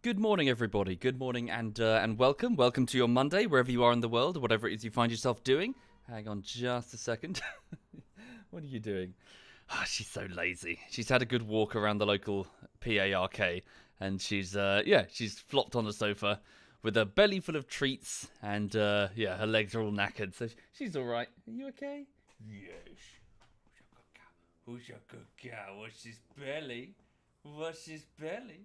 Good morning, everybody. Good morning and welcome. Welcome to your Monday, wherever you are in the world, whatever it is you find yourself doing. Hang on just a second. What are you doing? Ah, she's so lazy. She's had a good walk around the local PARK, and she's flopped on the sofa with a belly full of treats, and her legs are all knackered. So she's all right. Are you okay? Yes. Who's your good cow? What's his belly? What's his belly?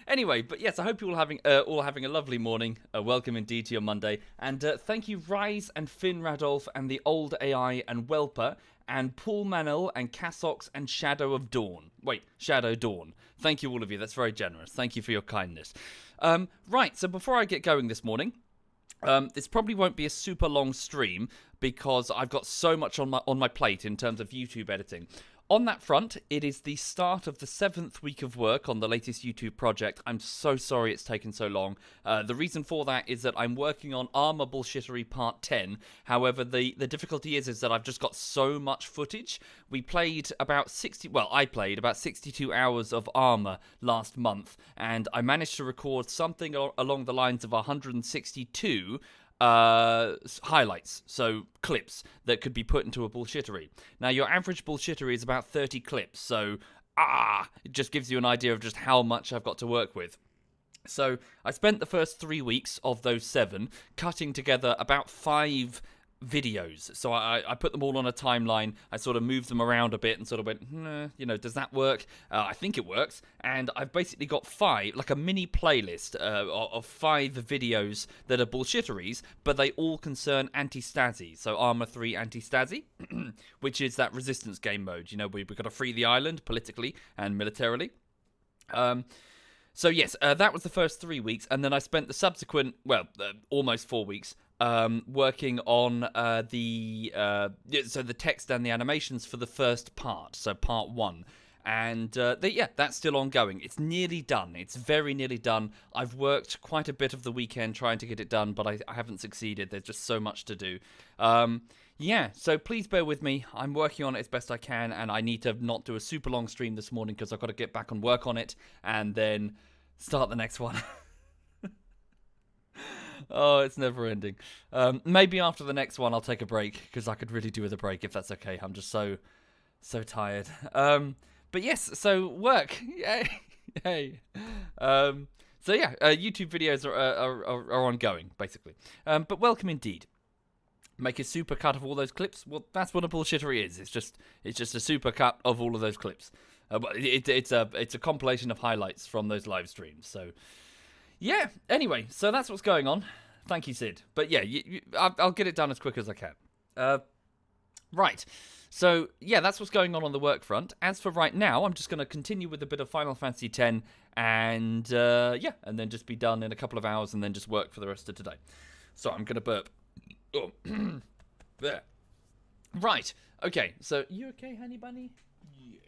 Anyway, but yes, I hope you're all having a lovely morning. Welcome indeed to your Monday, and thank you, Rise and Finn Radolf and the Old AI and Welper and Paul Manel and Cassox and Shadow of Dawn. Wait, Shadow Dawn. Thank you, all of you. That's very generous. Thank you for your kindness. Right, so before I get going this morning, this probably won't be a super long stream because I've got so much on my plate in terms of YouTube editing. On that front, it is the start of the 7th week of work on the latest YouTube project. I'm so sorry it's taken so long. The reason for that is that I'm working on Armor Bullshittery Part 10. However, the difficulty is that I've just got so much footage. I played about 62 hours of Armor last month, and I managed to record something along the lines of 162 highlights, so clips that could be put into a bullshittery. Now, your average bullshittery is about 30 clips, so it just gives you an idea of just how much I've got to work with. So I spent the first 3 weeks of those 7 cutting together about 5 videos. So I put them all on a timeline. I sort of moved them around a bit and sort of went, does that work? I think it works. And I've basically got 5, like a mini playlist of 5 videos that are bullshitteries, but they all concern anti-Stasi. So Arma 3 anti-Stasi, which is that resistance game mode. We've got to free the island politically and militarily. So yes, that was the first 3 weeks, and then I spent the subsequent, almost 4 weeks, working on the text and the animations for the first part, so part 1. And that's still ongoing. It's nearly done. It's very nearly done. I've worked quite a bit of the weekend trying to get it done, but I haven't succeeded. There's just so much to do. So please bear with me. I'm working on it as best I can, and I need to not do a super long stream this morning because I've got to get back and work on it and then start the next one. Oh, it's never ending. Maybe after the next one I'll take a break because I could really do with a break if that's okay. I'm just so tired. But yes, so work. Yay. Hey. YouTube videos are ongoing, basically. But welcome indeed. Make a super cut of all those clips. Well, that's what a bullshittery is. It's just a super cut of all of those clips. It's a compilation of highlights from those live streams. So, yeah. Anyway, so that's what's going on. Thank you, Sid. But yeah, I'll get it done as quick as I can. Right. So, yeah, that's what's going on the work front. As for right now, I'm just going to continue with a bit of Final Fantasy X and then just be done in a couple of hours and then just work for the rest of today. So, I'm going to burp. Oh, there. Right. Okay, so, you okay, honey bunny? Yes.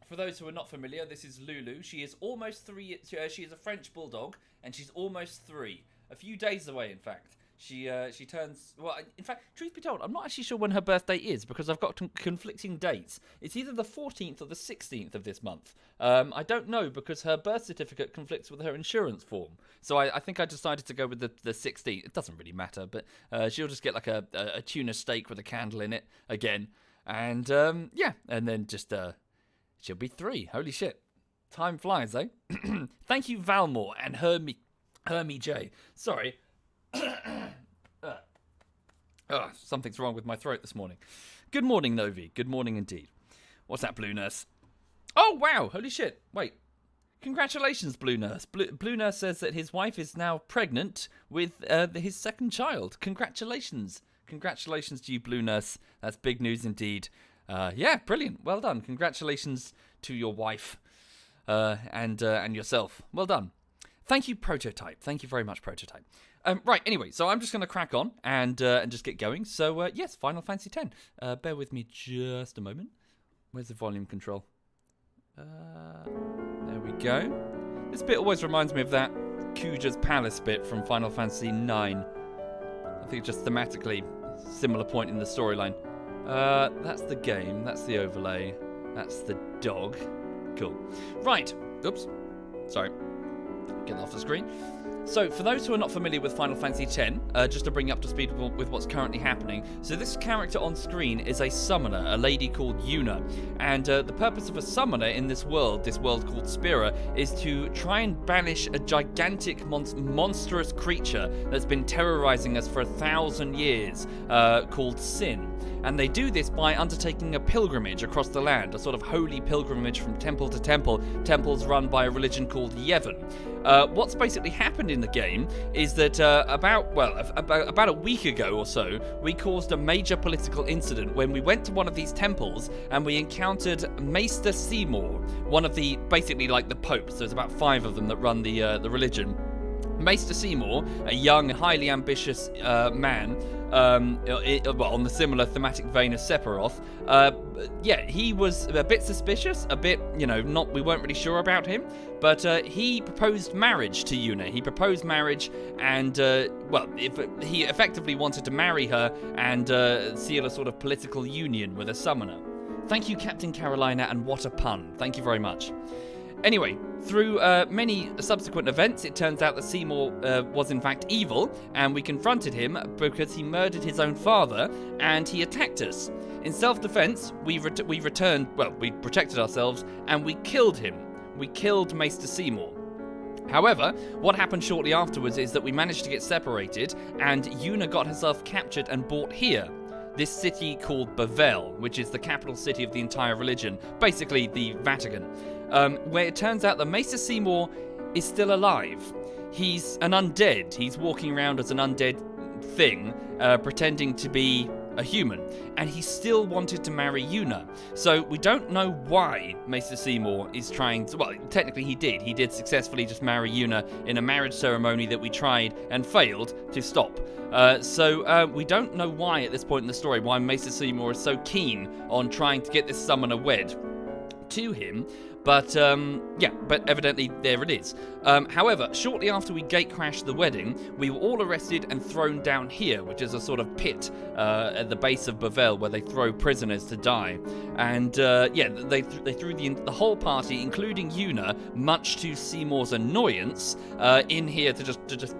For those who are not familiar, this is Lulu. She is almost 3. She is a French bulldog, and she's almost 3. A few days away, in fact. She turns... Well, in fact, truth be told, I'm not actually sure when her birthday is because I've got conflicting dates. It's either the 14th or the 16th of this month. I don't know because her birth certificate conflicts with her insurance form. So I think I decided to go with the 16th. It doesn't really matter, but she'll just get like a tuna steak with a candle in it again. And, and then just... she'll be 3. Holy shit. Time flies, eh? Thank you, Valmore and Hermie J. Sorry. Something's wrong with my throat this morning. Good morning, Novi. Good morning indeed. What's that, Blue Nurse? Oh, wow. Holy shit. Wait. Congratulations, Blue Nurse. Blue Nurse says that his wife is now pregnant with his second child. Congratulations. Congratulations to you, Blue Nurse. That's big news indeed. Brilliant. Well done. Congratulations to your wife and yourself. Well done. Thank you, Prototype. Thank you very much, Prototype. Right, anyway, so I'm just going to crack on and just get going. So, yes, Final Fantasy X. Bear with me just a moment. Where's the volume control? There we go. This bit always reminds me of that Kuja's Palace bit from Final Fantasy IX. I think just thematically similar point in the storyline. That's the game. That's the overlay. That's the dog. Cool. Right. Oops. Sorry. Getting off the screen. So, for those who are not familiar with Final Fantasy X, just to bring you up to speed with what's currently happening, so this character on screen is a summoner, a lady called Yuna, and the purpose of a summoner in this world called Spira, is to try and banish a gigantic, monstrous creature that's been terrorizing us for 1,000 years, called Sin. And they do this by undertaking a pilgrimage across the land, a sort of holy pilgrimage from temple to temple, temples run by a religion called Yevon. What's basically happened in the game is that about a week ago or so, we caused a major political incident when we went to one of these temples and we encountered Maester Seymour, one of the, basically like the popes. There's about 5 of them that run the religion. Maester Seymour, a young, highly ambitious man, on the similar thematic vein as Sephiroth, he was a bit suspicious, a bit, we weren't really sure about him, but he proposed marriage to Yuna. He proposed marriage, and, he effectively wanted to marry her and seal a sort of political union with a summoner. Thank you, Captain Carolina, and what a pun. Thank you very much. Anyway, through many subsequent events, it turns out that Seymour was in fact evil, and we confronted him because he murdered his own father, and he attacked us. In self-defense, we protected ourselves, and we killed him. We killed Maester Seymour. However, what happened shortly afterwards is that we managed to get separated, and Yuna got herself captured and brought here. This city called Bevelle, which is the capital city of the entire religion, basically the Vatican, where it turns out that Maester Seymour is still alive. He's an undead. He's walking around as an undead thing, pretending to be a human, and he still wanted to marry Yuna. So we don't know why Maester Seymour is trying to, well, technically he did successfully just marry Yuna in a marriage ceremony that we tried and failed to stop. So we don't know why at this point in the story, why Maester Seymour is so keen on trying to get this summoner wed to him. But evidently there it is. However, shortly after we gatecrashed the wedding, we were all arrested and thrown down here, which is a sort of pit at the base of Bevelle where they throw prisoners to die. And they threw the whole party, including Yuna, much to Seymour's annoyance, in here to just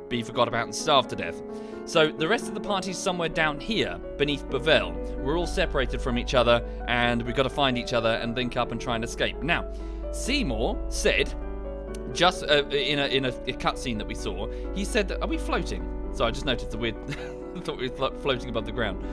be forgot about and starve to death. So the rest of the party's somewhere down here, beneath Bevelle. We're all separated from each other, and we've got to find each other and link up and try and escape. Now, Seymour said, just in a cutscene that we saw, he said that, are we floating? So I just noticed the weird, I thought we were floating above the ground.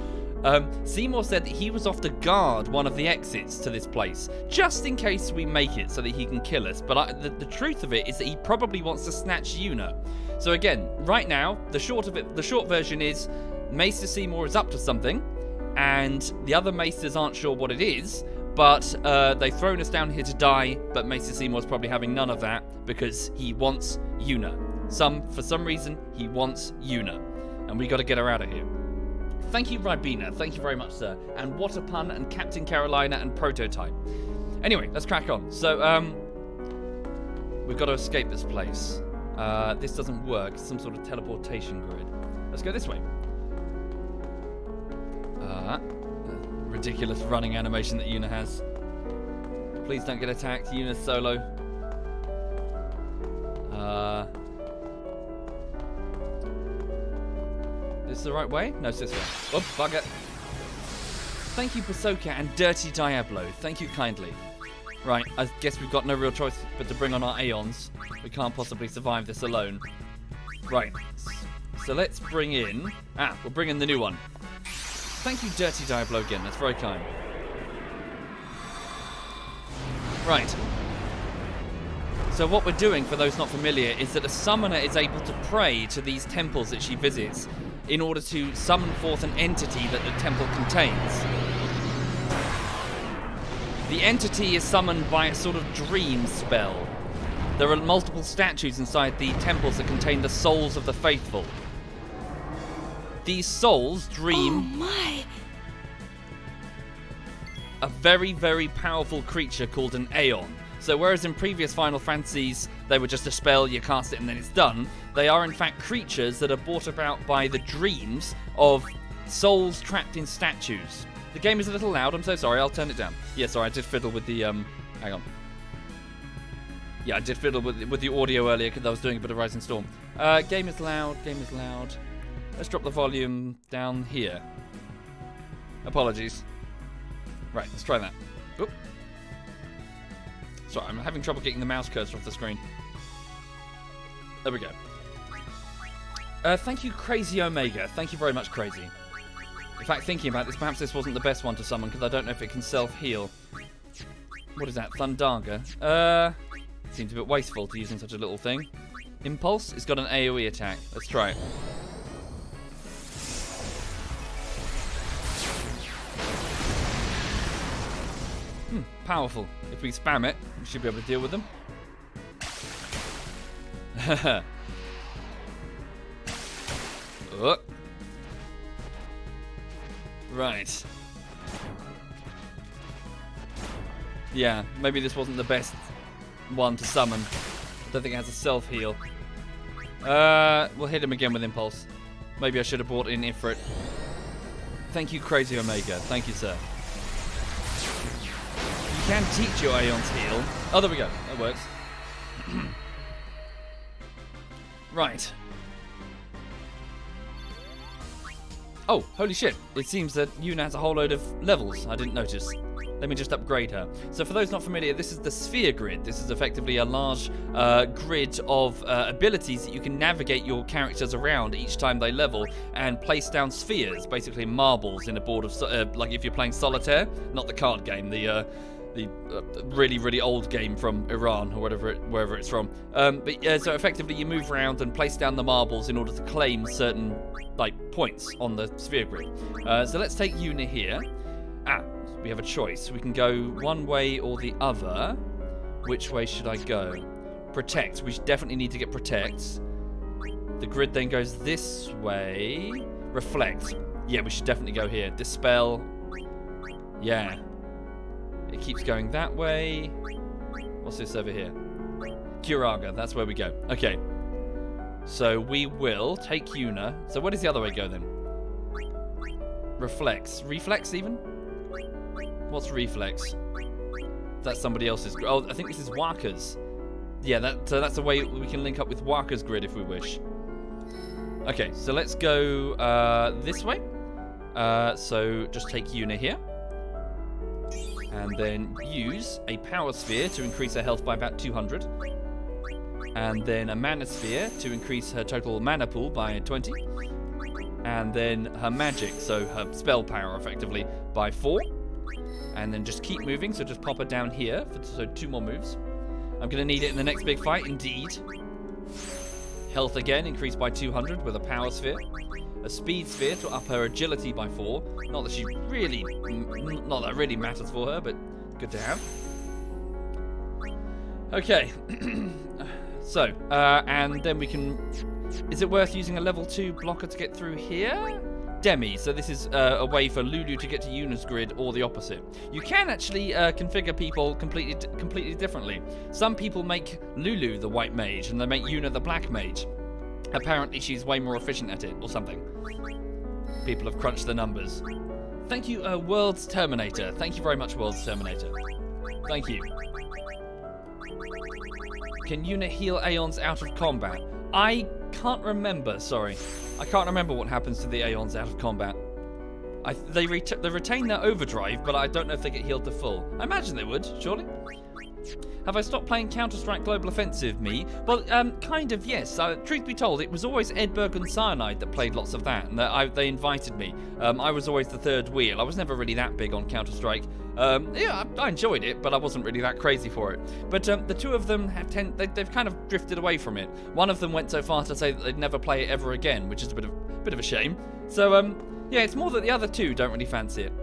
Seymour said that he was off to guard one of the exits to this place, just in case we make it so that he can kill us. But the truth of it is that he probably wants to snatch Yuna. So again, right now, the short version is Maester Seymour is up to something, and the other Maesters aren't sure what it is, but they've thrown us down here to die, but Maester Seymour's probably having none of that because he wants Yuna. For some reason, he wants Yuna, and we got to get her out of here. Thank you, Ribena. Thank you very much, sir. And what a pun, and Captain Carolina, and Prototype. Anyway, let's crack on. So, we've got to escape this place. This doesn't work. It's some sort of teleportation grid. Let's go this way. Ridiculous running animation that Yuna has. Please don't get attacked. Yuna's solo. Is this the right way? No, it's this way. Oh, bugger. Thank you, Pasoka and Dirty Diablo. Thank you kindly. Right, I guess we've got no real choice but to bring on our Aeons. We can't possibly survive this alone. Right, so let's bring in... we'll bring in the new one. Thank you, Dirty Diablo, again. That's very kind. Right. So what we're doing, for those not familiar, is that a summoner is able to pray to these temples that she visits in order to summon forth an entity that the temple contains. The entity is summoned by a sort of dream spell. There are multiple statues inside the temples that contain the souls of the faithful. These souls dream... Oh my! A very, very powerful creature called an Aeon. So whereas in previous Final Fantasies they were just a spell, you cast it and then it's done, they are in fact creatures that are brought about by the dreams of souls trapped in statues. The game is a little loud, I'm so sorry, I'll turn it down. Yeah, sorry, I did fiddle with the Hang on. Yeah, I did fiddle with the audio earlier because I was doing a bit of Rising Storm. Game is loud. Game is loud. Let's drop the volume down here. Apologies. Right, let's try that. Oop. Sorry, I'm having trouble getting the mouse cursor off the screen. There we go. Thank you, Crazy Omega. Thank you very much, Crazy. In fact, thinking about this, perhaps this wasn't the best one to summon because I don't know if it can self-heal. What is that? Thundaga. Seems a bit wasteful to use on such a little thing. Impulse? It's got an AoE attack. Let's try it. Powerful. If we spam it, we should be able to deal with them. Oh. Right. Yeah, maybe this wasn't the best one to summon. I don't think it has a self-heal. We'll hit him again with Impulse. Maybe I should have brought in Ifrit. Thank you, Crazy Omega. Thank you, sir. You can teach your Aeons heal. Oh, there we go. That works. Right. Oh, holy shit. It seems that Yuna has a whole load of levels I didn't notice. Let me just upgrade her. So for those not familiar, this is the sphere grid. This is effectively a large grid of abilities that you can navigate your characters around each time they level and place down spheres, basically marbles in a board of, like if you're playing solitaire, not the card game, the really, really old game from Iran or wherever it's from. So effectively you move around and place down the marbles in order to claim certain points on the sphere grid. So let's take Yuna here. We have a choice. We can go one way or the other. Which way should I go? Protect. We definitely need to get Protect. The grid then goes this way. Reflect. Yeah, we should definitely go here. Dispel. Yeah. It keeps going that way. What's this over here? Curaga. That's where we go. Okay. So we will take Yuna. So where does the other way go then? Reflex. Reflex even? What's Reflex? That's somebody else's. Oh, I think this is Waka's. Yeah, that's a way we can link up with Waka's grid if we wish. Okay, so let's go this way. So just take Yuna here. And then use a Power Sphere to increase her health by about 200. And then a Mana Sphere to increase her total mana pool by 20. And then her magic, so her spell power effectively, by 4. And then just keep moving, so just pop her down here, so 2 more moves. I'm going to need it in the next big fight, indeed. Health again, increased by 200 with a Power Sphere. A Speed Sphere to up her agility by 4. Not that really matters for her, but good to have. Okay. So, and then we can... Is it worth using a level 2 blocker to get through here? Demi, so this is a way for Lulu to get to Yuna's grid or the opposite. You can actually configure people completely differently. Some people make Lulu the white mage and they make Yuna the black mage. Apparently she's way more efficient at it or something. People have crunched the numbers. Thank you, World's Terminator. Thank you very much, World's Terminator. Thank you. Can Yuna heal Aeons out of combat? I can't remember, sorry. I can't remember what happens to the Aeons out of combat. They retain their overdrive, but I don't know if they get healed to full. I imagine they would, surely. Have I stopped playing Counter-Strike Global Offensive, me? Well, kind of, yes. Truth be told, it was always Edberg and Cyanide that played lots of that, and they invited me. I was always the third wheel. I was never really that big on Counter-Strike. Yeah, I enjoyed it, but I wasn't really that crazy for it. But the two of them they've kind of drifted away from it. One of them went so far to say that they'd never play it ever again, which is a bit of a shame. So yeah, it's more that the other two don't really fancy it.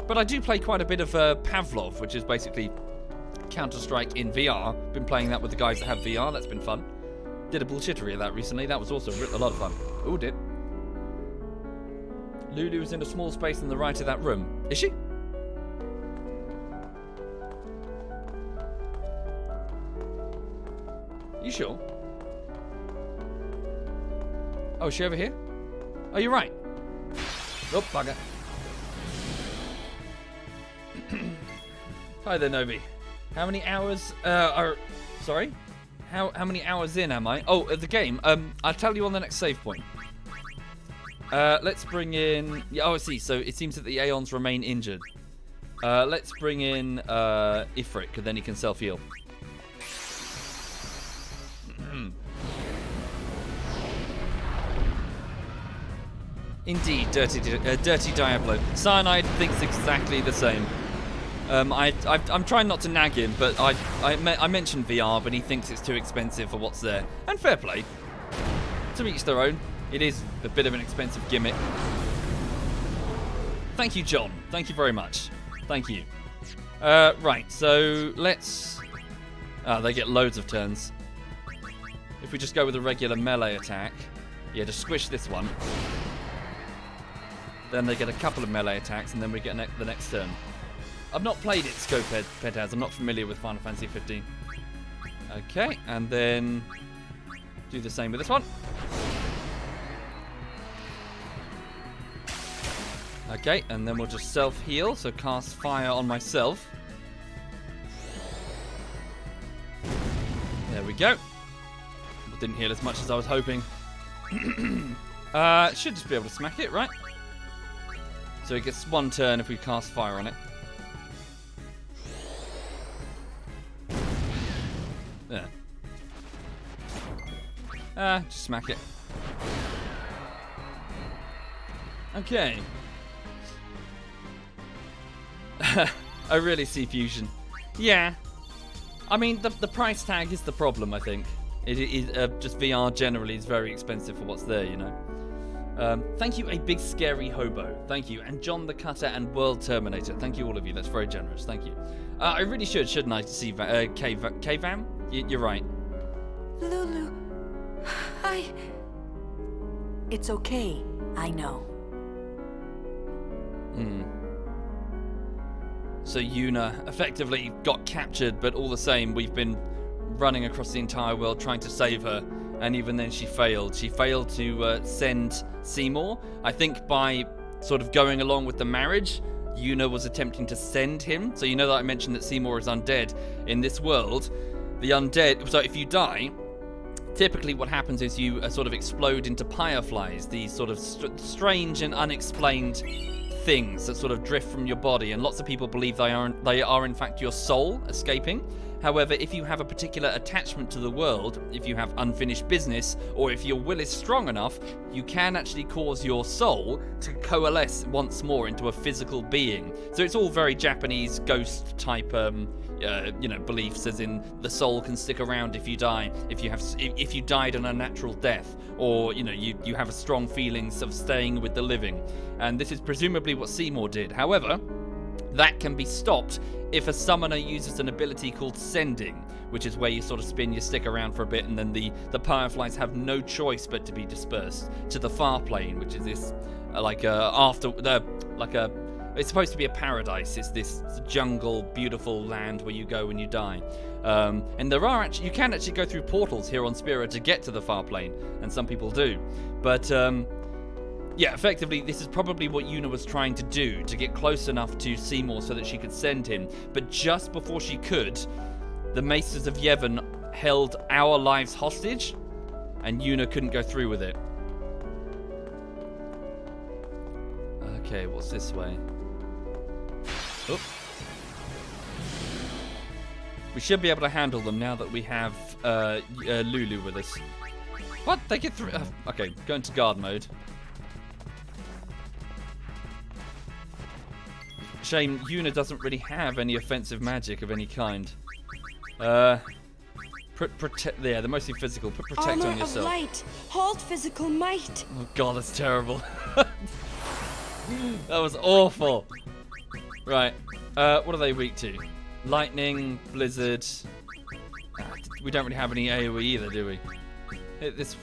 But I do play quite a bit of Pavlov, which is basically Counter-Strike in VR. Been playing that with the guys that have VR. That's been fun. Did a bullshittery of that recently. That was also a lot of fun. Oh, did. Lulu is in a small space on the right of that room. Is she? You sure? Oh, is she over here? Oh, you're right. Oh, bugger. Hi there, Novi. How many hours sorry? How many hours in am I? Oh, the game. I'll tell you on the next save point. Let's bring in... Yeah, oh, I see. So it seems that the Aeons remain injured. Let's bring in Ifrit, because then he can self-heal. Indeed, dirty Diablo. Cyanide thinks exactly the same. I'm trying not to nag him, but I mentioned VR, but he thinks it's too expensive for what's there. And fair play. To each their own. It is a bit of an expensive gimmick. Thank you, John. Thank you very much. Thank you. Right, so let's... they get loads of turns. If we just go with a regular melee attack... Yeah, just squish this one. Then they get a couple of melee attacks, and then we get the next turn. I've not played it, Scoped. I'm not familiar with Final Fantasy 15. Okay, and then do the same with this one. Okay, and then we'll just self-heal, so cast fire on myself. There we go. Didn't heal as much as I was hoping. Should just be able to smack it, right? So it gets one turn if we cast fire on it. There. Just smack it. Okay. I really see fusion. Yeah. I mean, the price tag is the problem, I think. It is just VR generally is very expensive for what's there, you know. Thank you, a big scary hobo. Thank you. And John the Cutter and World Terminator. Thank you, all of you. That's very generous. Thank you. I really shouldn't I, see K-Vam? You're right. Lulu, It's okay, I know. So Yuna effectively got captured, but all the same, we've been running across the entire world trying to save her, and even then she failed. She failed to send Seymour. I think by sort of going along with the marriage, Yuna was attempting to send him. So you know that I mentioned that Seymour is undead. In this world, the undead... So if you die, typically what happens is you sort of explode into fireflies, these sort of strange and unexplained things that sort of drift from your body, and lots of people believe they are in fact your soul escaping. However, if you have a particular attachment to the world, if you have unfinished business, or if your will is strong enough, you can actually cause your soul to coalesce once more into a physical being. So it's all very Japanese ghost type beliefs, as in the soul can stick around if you die, if you died an unnatural death, or you have a strong feelings of staying with the living. And this is presumably what Seymour did. However, that can be stopped if a summoner uses an ability called Sending, which is where you sort of spin your stick around for a bit, and then the fireflies have no choice but to be dispersed to the far plane, which is this it's supposed to be a paradise. It's this jungle, beautiful land where you go when you die. And you can actually go through portals here on Spira to get to the far plane, and some people do. But yeah, effectively, this is probably what Yuna was trying to do, to get close enough to Seymour so that she could send him. But just before she could, the Maesters of Yevon held our lives hostage, and Yuna couldn't go through with it. Okay, what's this way? Oh. We should be able to handle them now that we have Lulu with us. What? They get through? Okay, go into guard mode. Shame Yuna doesn't really have any offensive magic of any kind. Protect. Yeah, they're mostly physical. Put protect Armor on yourself. Of light. Hold physical might. Oh god, that's terrible. That was awful. Right. What are they weak to? Lightning, blizzard. We don't really have any AoE either, do we? Hit this.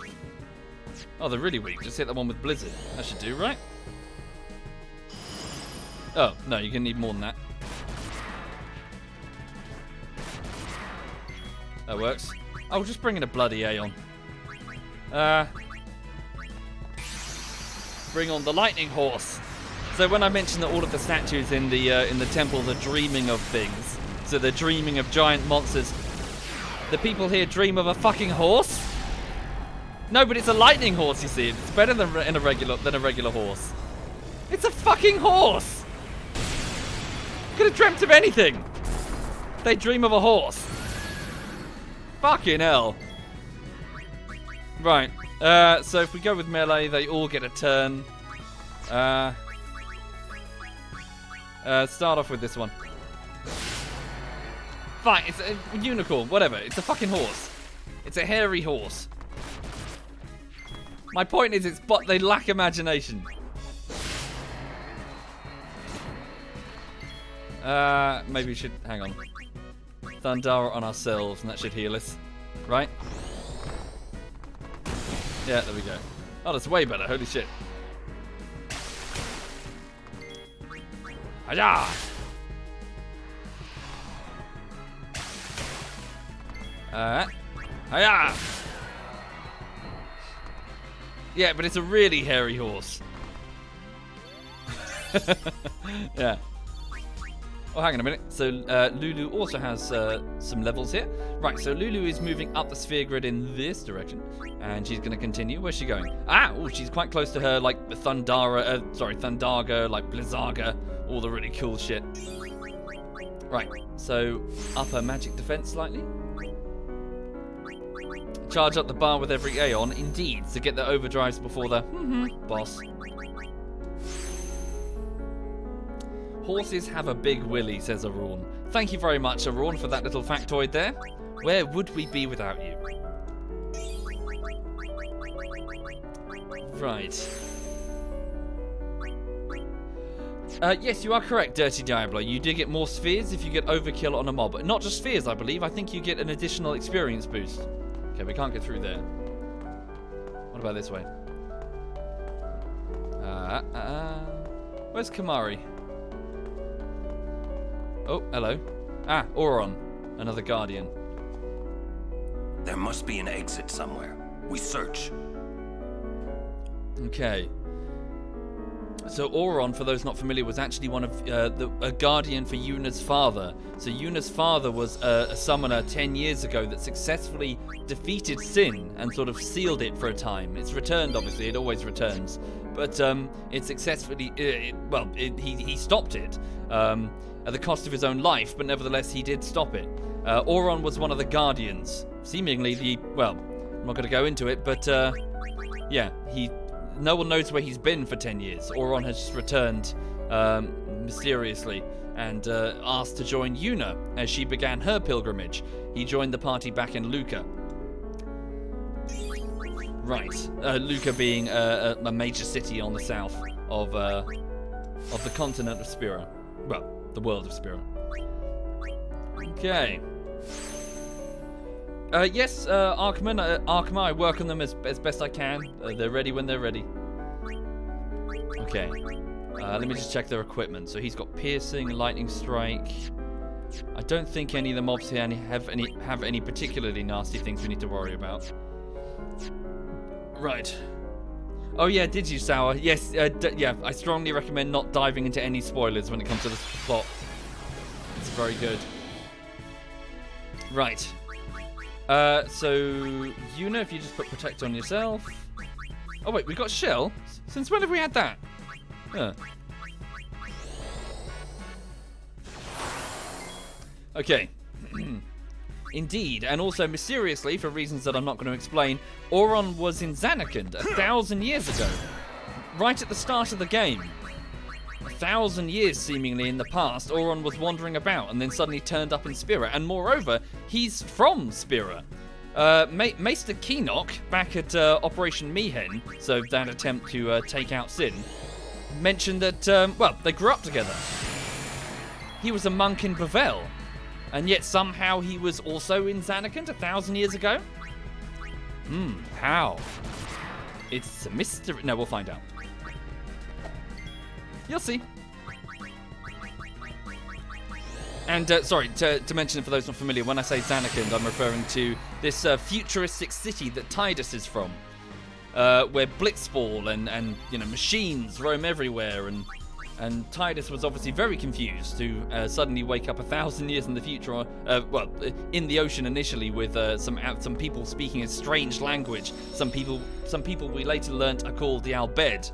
Oh, they're really weak. Just hit the one with blizzard. That should do, right? Oh, no, you're going to need more than that. That works. Oh, just bring in a bloody Aeon. Bring on the lightning horse. So when I mentioned that all of the statues in the temples are dreaming of things, so they're dreaming of giant monsters. The people here dream of a fucking horse? No, but it's a lightning horse, you see. It's better than a regular horse. It's a fucking horse! Could have dreamt of anything. They dream of a horse. Fucking hell. Right. So if we go with melee, they all get a turn. Start off with this one. Fine, it's a unicorn, whatever. It's a fucking horse. It's a hairy horse. My point is, but they lack imagination. Maybe we should hang on. Thundara on ourselves, and that should heal us, right? Yeah, there we go. Oh, that's way better. Holy shit. Hiya! Hiya! Yeah, but it's a really hairy horse. Yeah. Oh, hang on a minute. So Lulu also has some levels here. Right, so Lulu is moving up the sphere grid in this direction. And she's going to continue. Where's she going? Oh, she's quite close to her, like, Thundarga, like, Blizzaga. All the really cool shit. Right, so up her magic defense slightly. Charge up the bar with every Aeon, indeed, to get the overdrives before the boss. Horses have a big willy, says Arawn. Thank you very much, Arawn, for that little factoid there. Where would we be without you? Right. Yes, you are correct, Dirty Diablo. You do get more spheres if you get overkill on a mob. Not just spheres, I believe. I think you get an additional experience boost. Okay, we can't get through there. What about this way? Where's Kamari? Oh, hello. Ah, Auron. Another Guardian. There must be an exit somewhere. We search. Okay. So Auron, for those not familiar, was actually one of a guardian for Yuna's father. So Yuna's father was a summoner 10 years ago that successfully defeated Sin and sort of sealed it for a time. It's returned, obviously. It always returns. But it successfully... he stopped it at the cost of his own life, but nevertheless, he did stop it. Auron was one of the guardians. Seemingly the... Well, I'm not going to go into it, but... yeah, no one knows where he's been for 10 years. Auron has just returned mysteriously and asked to join Yuna as she began her pilgrimage. He joined the party back in Luca. Right. Luca being a major city on the south of the continent of Spira. Well, the world of Spira. Okay. Yes, Arkma, I work on them as best I can. They're ready when they're ready. Okay. Let me just check their equipment. So he's got piercing, lightning strike. I don't think any of the mobs here have any particularly nasty things we need to worry about. Right. Oh yeah, did you, Sour? Yes, yeah, I strongly recommend not diving into any spoilers when it comes to the plot. It's very good. Right. So, Yuna, if you just put Protect on yourself. Oh wait, we got Shell? Since when have we had that? Huh. Okay. Indeed, and also mysteriously, for reasons that I'm not going to explain, Auron was in Zanarkand 1,000 years ago. Right at the start of the game. 1,000 years seemingly in the past, Auron was wandering about and then suddenly turned up in Spira. And moreover, he's from Spira. Maester Keenock, back at Operation Mihen, so that attempt to take out Sin, mentioned that, well, they grew up together. He was a monk in Bevelle. And yet somehow he was also in Zanarkand 1,000 years ago? How? It's a mystery. No, we'll find out. You'll see. And, sorry, to mention it for those not familiar, when I say Zanarkand, I'm referring to this futuristic city that Tidus is from, where Blitzball and you know, machines roam everywhere, and And Titus was obviously very confused to suddenly wake up 1,000 years in the future, well, in the ocean initially with some people speaking a strange language. Some people we later learnt are called the Albed.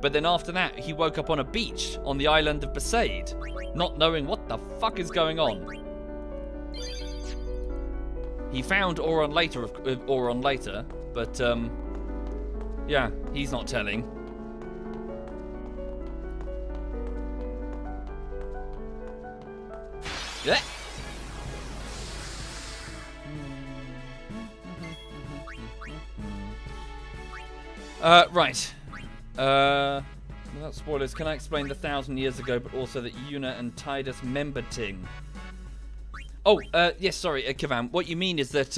But then after that, he woke up on a beach on the island of Besaid, not knowing what the fuck is going on. He found Auron later, but yeah, he's not telling. Yeah. Right. Without spoilers, can I explain the 1,000 years ago, but also that Una and Titus member ting? Oh, yes, sorry, Kavan. What you mean is that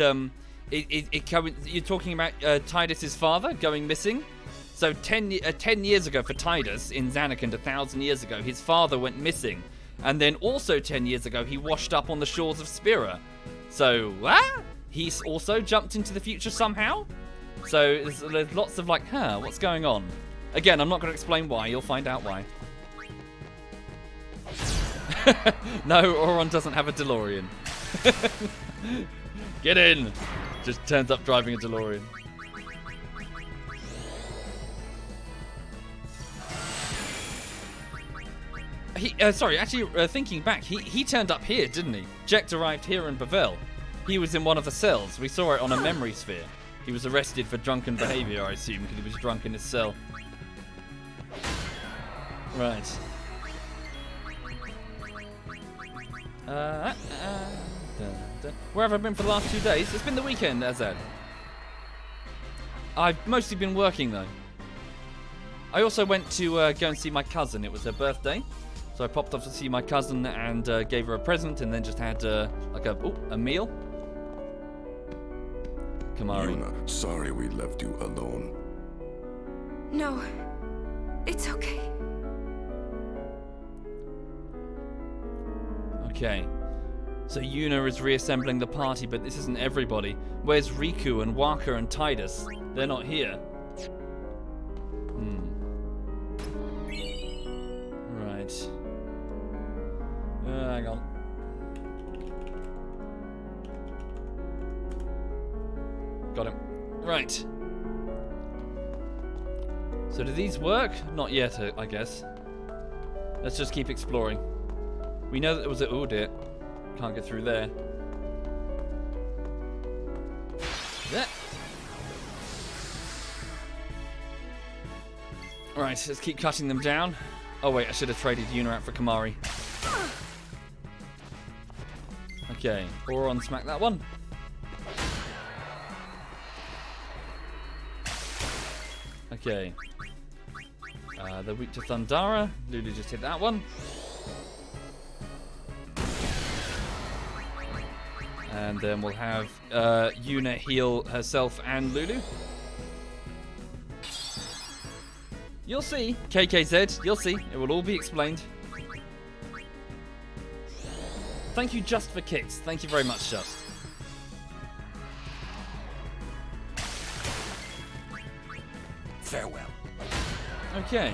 you're talking about Titus's father going missing? So 10 years ago for Titus in Zanarkand, 1,000 years ago, his father went missing. And then also 10 years ago, he washed up on the shores of Spira. So, he's also jumped into the future somehow? So there's lots of like, what's going on? Again, I'm not going to explain why. You'll find out why. No, Auron doesn't have a DeLorean. Get in! Just turns up driving a DeLorean. Thinking back, he turned up here, didn't he? Jecht arrived here in Bevelle. He was in one of the cells. We saw it on a memory sphere. He was arrested for drunken behavior, I assume, because he was drunk in his cell. Right. Where have I been for the last 2 days? It's been the weekend, Azad. I've mostly been working, though. I also went to go and see my cousin. It was her birthday. So I popped off to see my cousin and gave her a present and then just had like a meal. Kamari. Una, sorry we left you alone. No, it's okay. Okay. So Una is reassembling the party, but this isn't everybody. Where's Riku and Waka and Titus? They're not here. Right. Hang on. Got him. Right. So do these work? Not yet, I guess. Let's just keep exploring. We know that there was a... Oh dear. Can't get through there. Yeah. Alright, let's keep cutting them down. Oh wait, I should have traded Una out for Kamari. Okay, Auron smack that one. Okay. They're weak to Thundara. Lulu just hit that one. And then we'll have Una heal herself and Lulu. You'll see. KKZ, you'll see. It will all be explained. Thank you, Just for Kicks. Thank you very much, Just. Farewell. Okay.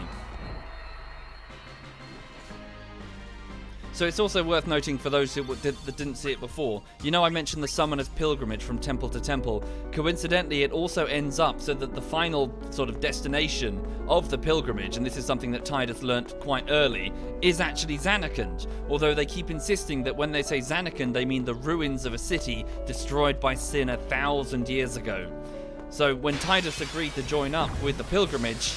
So it's also worth noting for those that didn't see it before, you know I mentioned the Summoner's Pilgrimage from temple to temple. Coincidentally, it also ends up so that the final sort of destination of the pilgrimage, and this is something that Titus learnt quite early, is actually Zanarkand. Although they keep insisting that when they say Zanarkand, they mean the ruins of a city destroyed by sin 1,000 years ago. So when Titus agreed to join up with the pilgrimage,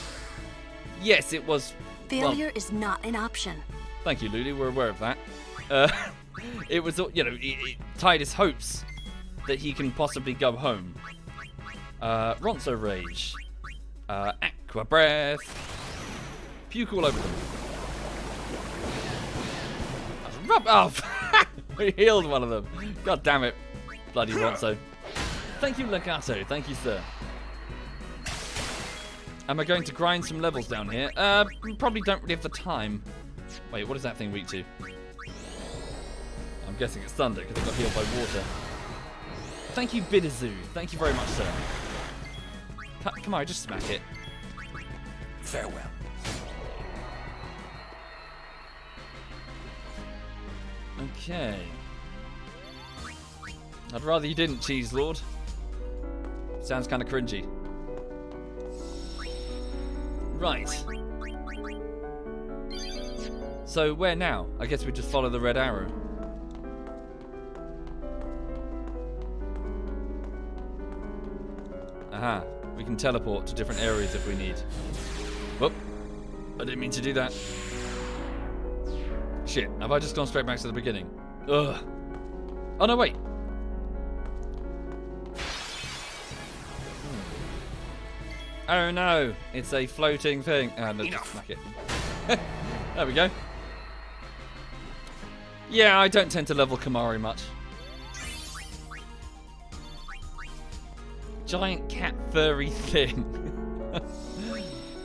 yes, it was... Failure is not an option. Thank you, Lulu. We're aware of that. It was, you know, Titus hopes that he can possibly go home. Ronso Rage. Aqua Breath. Puke all over them. Rub off! We healed one of them. God damn it. Bloody Ronso. Thank you, Legato. Thank you, sir. Am I going to grind some levels down here? Probably don't really have the time. Wait, what is that thing weak to? I'm guessing it's thunder because it got healed by water. Thank you, Bidazu. Thank you very much, sir. Come on, just smack it. Farewell. Okay. I'd rather you didn't, Cheese Lord. Sounds kind of cringy. Right. So where now? I guess we just follow the red arrow. Aha. We can teleport to different areas if we need. Whoop. I didn't mean to do that. Shit. Have I just gone straight back to the beginning? Ugh. Oh no, wait. Oh no, it's a floating thing. Ah, no, just smack it. There we go. Yeah, I don't tend to level Kamari much. Giant cat furry thing.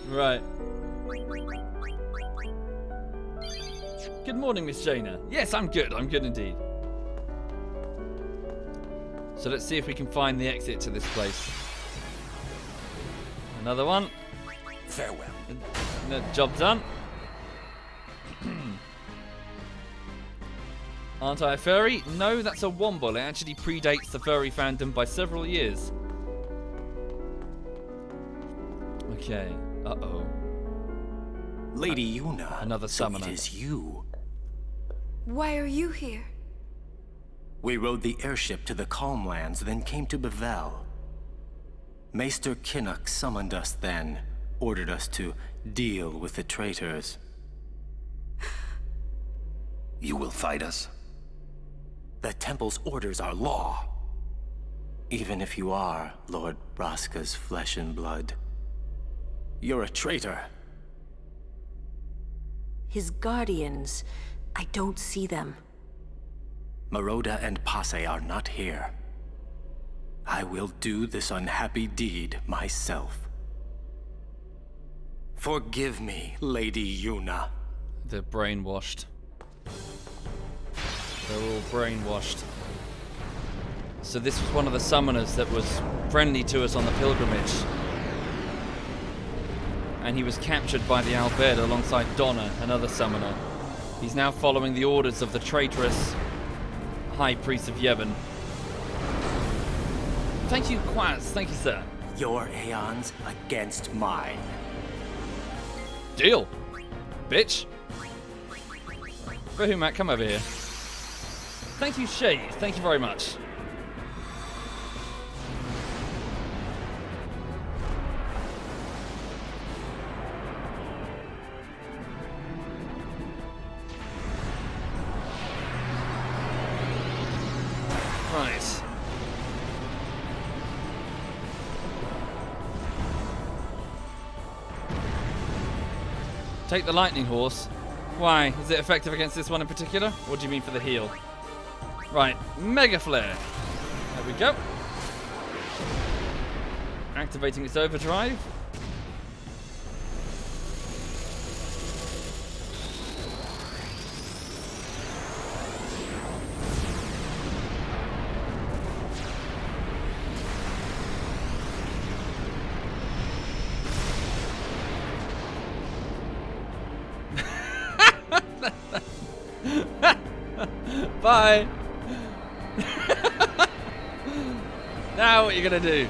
Right. Good morning, Miss Jaina. Yes, I'm good. I'm good indeed. So let's see if we can find the exit to this place. Another one. Farewell. Job done. Aren't I a furry? No, that's a Womble. It actually predates the furry fandom by several years. Okay. Uh-oh. Lady Una. Another summoner. So it is you. Why are you here? We rode the airship to the Calmlands, then came to Bevelle. Maester Kinnock summoned us then, ordered us to deal with the traitors. You will fight us? The Temple's orders are law. Even if you are Lord Braska's flesh and blood. You're a traitor. His guardians, I don't see them. Maroda and Passe are not here. I will do this unhappy deed myself. Forgive me, Lady Una. They're brainwashed. They're all brainwashed. So this was one of the summoners that was friendly to us on the pilgrimage. And he was captured by the Albed alongside Donna, another summoner. He's now following the orders of the traitorous High Priest of Yevon. Thank you, Quaz. Thank you, sir. Your aeons against mine. Deal, bitch. Bahumat, come over here. Thank you, Shade. Thank you very much. Right. Take the lightning horse. Why? Is it effective against this one in particular? What do you mean for the heal? Right, Mega Flare. There we go. Activating its overdrive. Bye. Now what are you gonna do?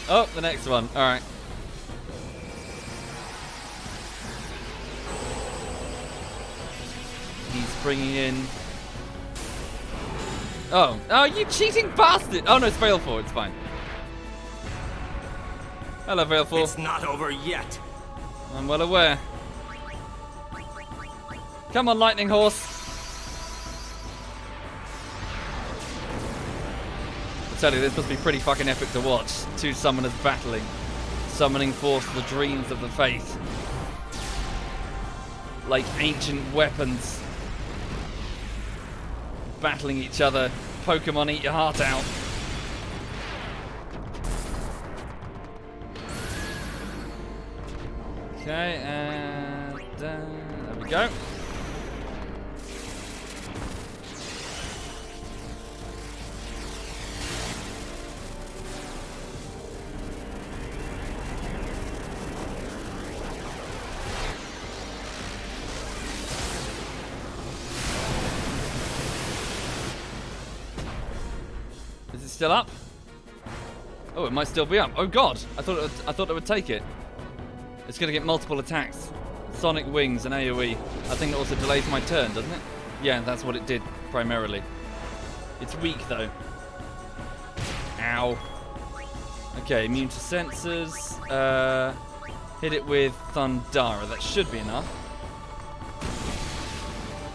Oh, the next one. All right. He's bringing in. Oh, you cheating bastard! Oh no, it's Veilful. It's fine. Hello, Veilful. It's not over yet. I'm well aware. Come on, lightning horse. I tell you, this must be pretty fucking epic to watch. Two summoners battling, summoning forth the dreams of the faith, like ancient weapons, battling each other. Pokemon, eat your heart out. Okay, and there we go. still up? Oh, it might still be up. Oh god, I thought it would take it. It's gonna get multiple attacks. Sonic wings and AoE. I think it also delays my turn, doesn't it? Yeah, that's what it did primarily. It's weak though. Ow. Okay, immune to sensors. Hit it with Thundara. That should be enough.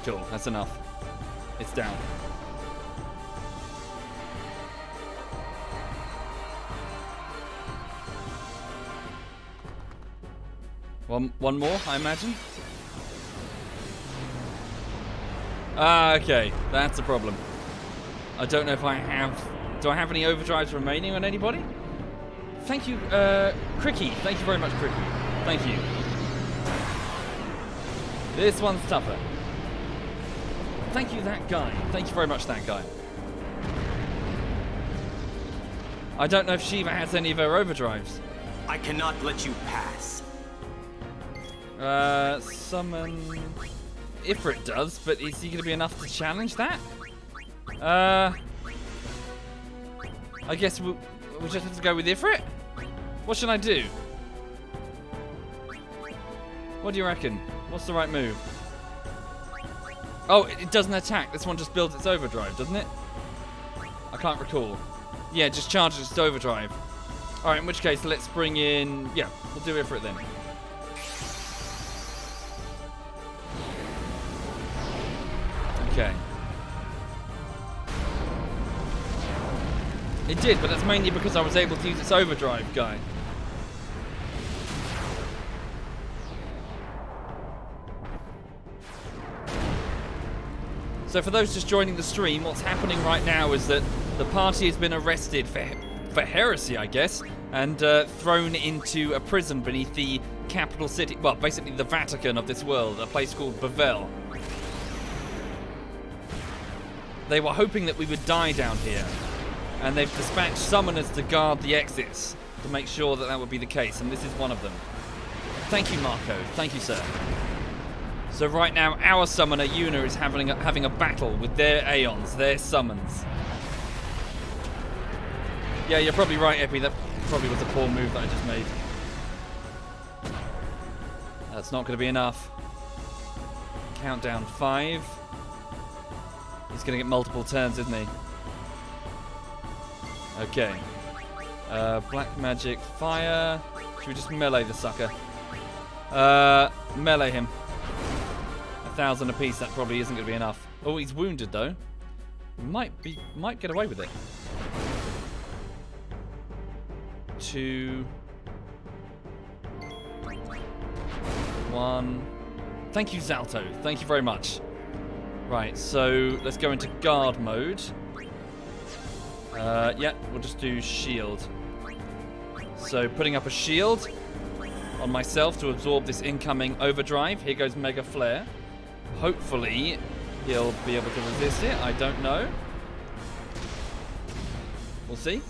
Cool, that's enough. It's down. One more, I imagine. Okay, that's a problem. I don't know if I have... Do I have any overdrives remaining on anybody? Thank you, Cricky. Thank you very much, Cricky. Thank you. This one's tougher. Thank you, that guy. Thank you very much, that guy. I don't know if Shiva has any of her overdrives. I cannot let you pass. Summon... Ifrit does, but is he going to be enough to challenge that? I guess we'll just have to go with Ifrit? What should I do? What do you reckon? What's the right move? Oh, it doesn't attack. This one just builds its overdrive, doesn't it? I can't recall. Yeah, it just charges its overdrive. Alright, in which case, let's bring in... Yeah, we'll do Ifrit then. Okay. It did, but that's mainly because I was able to use its overdrive, guy. So for those just joining the stream, what's happening right now is that the party has been arrested for heresy, I guess, and thrown into a prison beneath the capital city, well, basically the Vatican of this world, a place called Bevelle. They were hoping that we would die down here, and they've dispatched summoners to guard the exits to make sure that that would be the case, and this is one of them. Thank you, Marco. Thank you, sir. So right now, our summoner, Una, is having a battle with their Aeons, their summons. Yeah, you're probably right, Epi. That probably was a poor move that I just made. That's not going to be enough. Countdown 5. He's going to get multiple turns, isn't he? Okay. Black magic, fire. Should we just melee the sucker? Melee him. 1,000 apiece, that probably isn't going to be enough. Oh, he's wounded though. Might get away with it. 2, 1. Thank you, Zalto. Thank you very much. Right, so let's go into guard mode. Yeah, we'll just do shield. So putting up a shield on myself to absorb this incoming overdrive. Here goes Mega Flare. Hopefully he'll be able to resist it. I don't know. We'll see.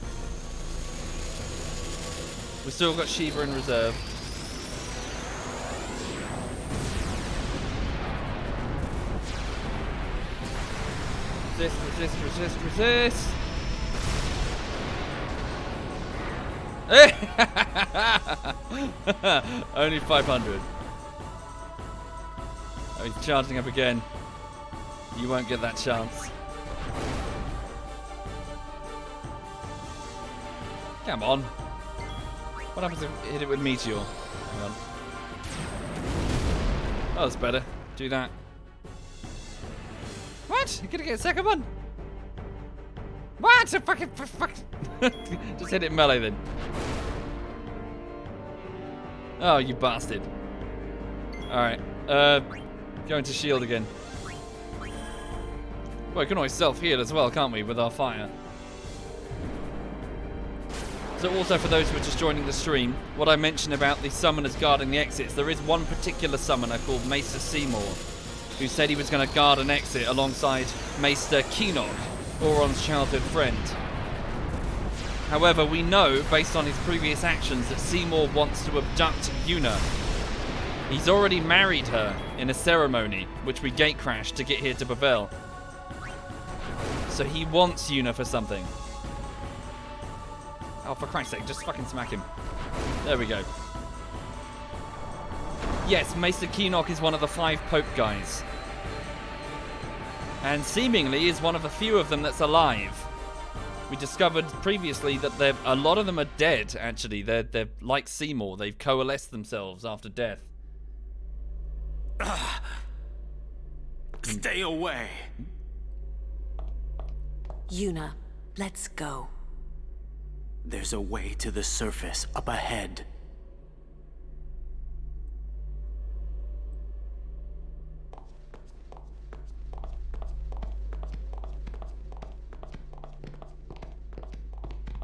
We've still got Shiva in reserve. Resist, resist, resist, resist. Only 500. Oh, he's charging up again. You won't get that chance. Come on. What happens if I hit it with Meteor? Hang on. Oh, that's better. Do that. What? You're gonna get a second one? What? Fuck. Just hit it melee then. Oh, you bastard. Alright. Go into shield again. Well, we can always self-heal as well, can't we, with our fire? So also for those who are just joining the stream, what I mentioned about the summoners guarding the exits, there is one particular summoner called Maester Seymour, who said he was going to guard an exit alongside Maester Keenock, Auron's childhood friend. However, we know, based on his previous actions, that Seymour wants to abduct Una. He's already married her in a ceremony, which we gatecrashed to get here to Bevelle. So he wants Una for something. Oh, for Christ's sake, just fucking smack him. There we go. Yes, Maester Keenock is one of the 5 Pope guys. And seemingly is one of the few of them that's alive. We discovered previously that a lot of them are dead, actually. They're like Seymour. They've coalesced themselves after death. Stay away. Una, let's go. There's a way to the surface up ahead.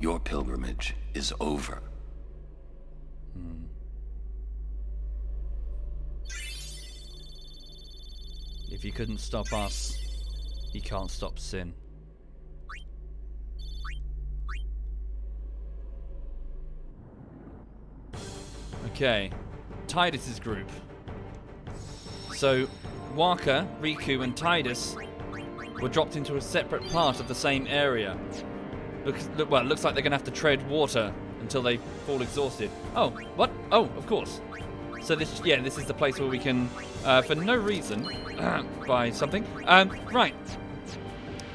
Your pilgrimage is over. If he couldn't stop us, he can't stop sin. Okay, Tidus's group. So, Waka, Riku, and Tidus were dropped into a separate part of the same area. Well, it looks like they're going to have to tread water until they fall exhausted. Oh, what? Oh, of course. So this is the place where we can, for no reason, buy something. Right.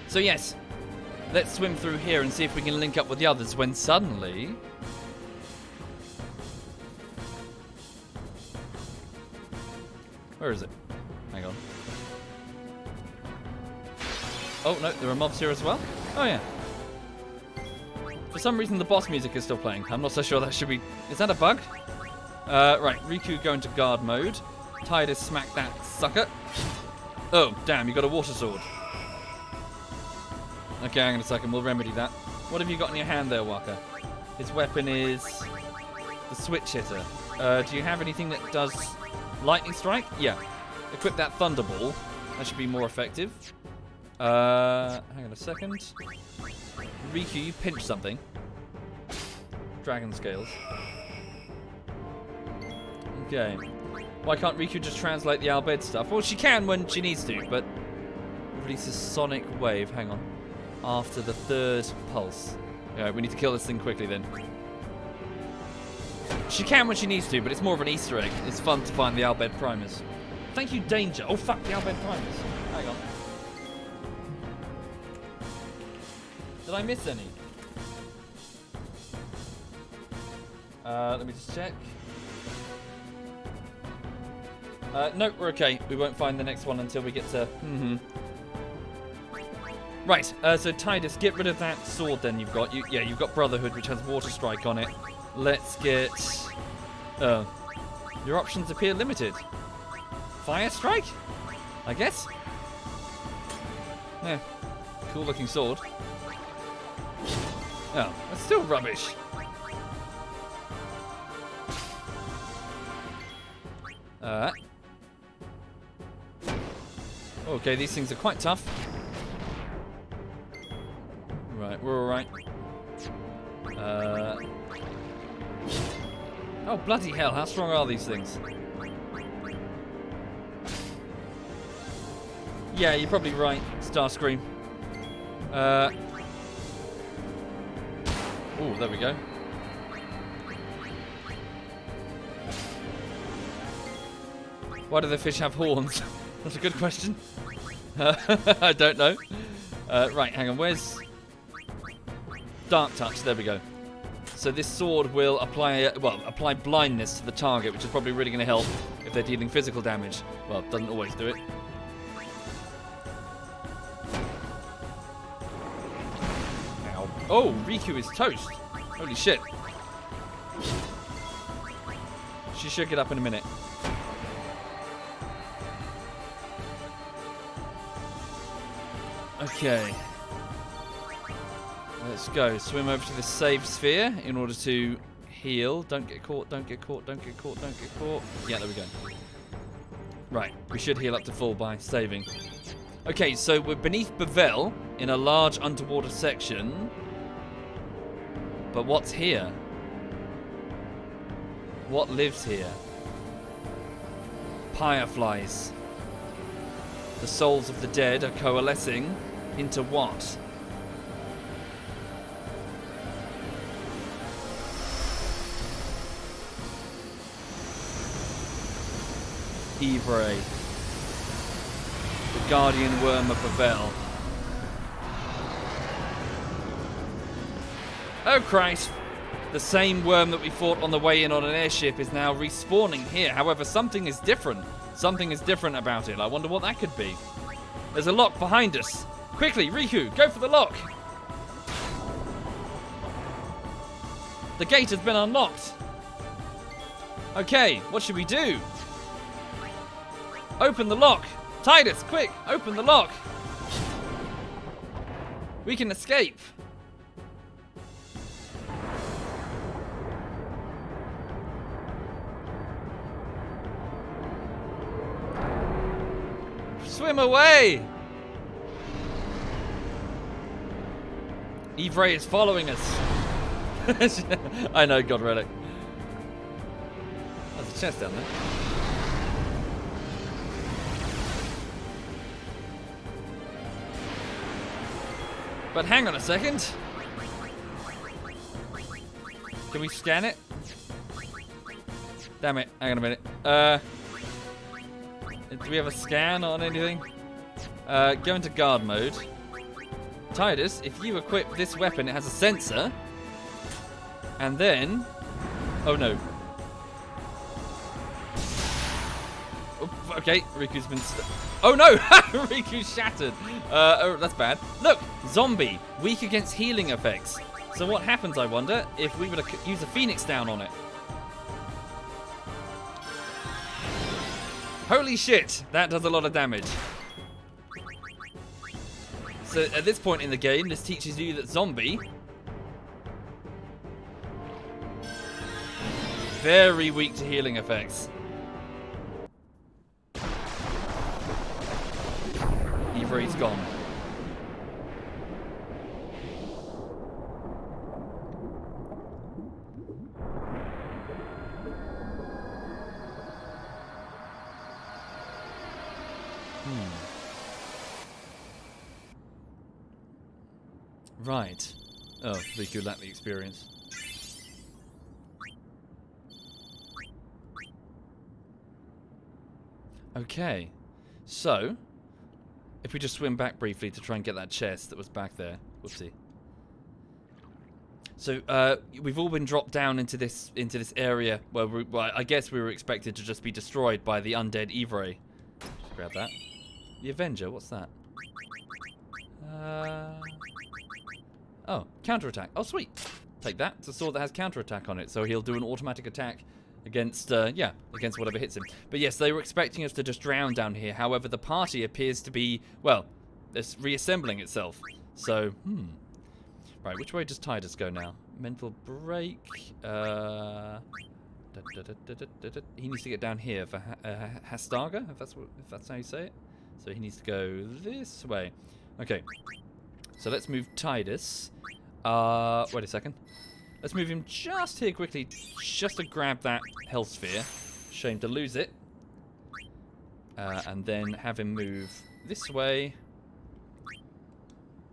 So yes, let's swim through here and see if we can link up with the others when suddenly... Where is it? Hang on. Oh, no, there are mobs here as well? Oh, yeah. For some reason, the boss music is still playing. I'm not so sure that should be... Is that a bug? Right, Riku go into guard mode. Tidus smack that sucker. Oh, damn, you got a water sword. Okay, hang on a second, we'll remedy that. What have you got in your hand there, Waka? His weapon is the switch hitter. Do you have anything that does lightning strike? Yeah. Equip that thunderball. That should be more effective. Hang on a second. Riku, you pinch something. Dragon scales. Okay. Why can't Riku just translate the Albed stuff? Well, she can when she needs to, but... Releases sonic wave. Hang on. After the 3rd pulse. Alright, we need to kill this thing quickly then. She can when she needs to, but it's more of an Easter egg. It's fun to find the Albed primers. Thank you, Danger. Oh, fuck, the Albed primers. Hang on. Did I miss any? Let me just check. No, we're okay. We won't find the next one until we get to... Right, so Tidus, get rid of that sword then you've got. You've got Brotherhood, which has Water Strike on it. Let's get... your options appear limited. Fire Strike? I guess? Yeah, cool looking sword. Oh, that's still rubbish. Okay, these things are quite tough. Right, we're alright. Oh, bloody hell, how strong are these things? Yeah, you're probably right, Starscream. Oh, there we go. Why do the fish have horns? That's a good question. I don't know. Right, hang on. Where's Dark Touch? There we go. So this sword will apply blindness to the target, which is probably really going to help if they're dealing physical damage. Well, it doesn't always do it. Ow. Oh, Riku is toast. Holy shit. She should get up in a minute. Okay. Let's go. Swim over to the save sphere in order to heal. Don't get caught, don't get caught, don't get caught, don't get caught. Yeah, there we go. Right, we should heal up to full by saving. Okay, so we're beneath Bevelle in a large underwater section. But what's here? What lives here? Fireflies. The souls of the dead are coalescing into what? Ivre. The guardian worm of Bevelle. Oh Christ! The same worm that we fought on the way in on an airship is now respawning here. However, something is different. Something is different about it. I wonder what that could be. There's a lock behind us. Quickly, Riku, go for the lock. The gate has been unlocked. Okay, what should we do? Open the lock. Titus, quick, open the lock. We can escape. Swim away! Ivre is following us. I know, God relic. There's a chest down there. But hang on a second. Can we scan it? Damn it, hang on a minute. Do we have a scan on anything? Go into guard mode. Titus, if you equip this weapon, it has a sensor. And then... Oh no. Okay, Riku's been... Oh no! Riku's shattered. Oh, that's bad. Look! Zombie. Weak against healing effects. So what happens, I wonder, if we were to use a Phoenix down on it? Holy shit! That does a lot of damage. So at this point in the game, this teaches you that Zombie... very weak to healing effects. Ivre's gone. Right. Oh, Riku lacked the experience. Okay. So, if we just swim back briefly to try and get that chest that was back there. Whoopsie. So, we've all been dropped down into this area where well, I guess we were expected to just be destroyed by the undead Ivre. Just grab that. The Avenger, what's that? Oh, counterattack. Oh, sweet. Take that. It's a sword that has counterattack on it, so he'll do an automatic attack against, against whatever hits him. But yes, they were expecting us to just drown down here. However, the party appears to be, well, it's reassembling itself. So, Right, which way does Titus go now? Mental break. He needs to get down here for Hastaga, if that's how you say it. So he needs to go this way. Okay. So let's move Titus. Wait a second. Let's move him just here quickly, just to grab that health sphere. Shame to lose it. And then have him move this way.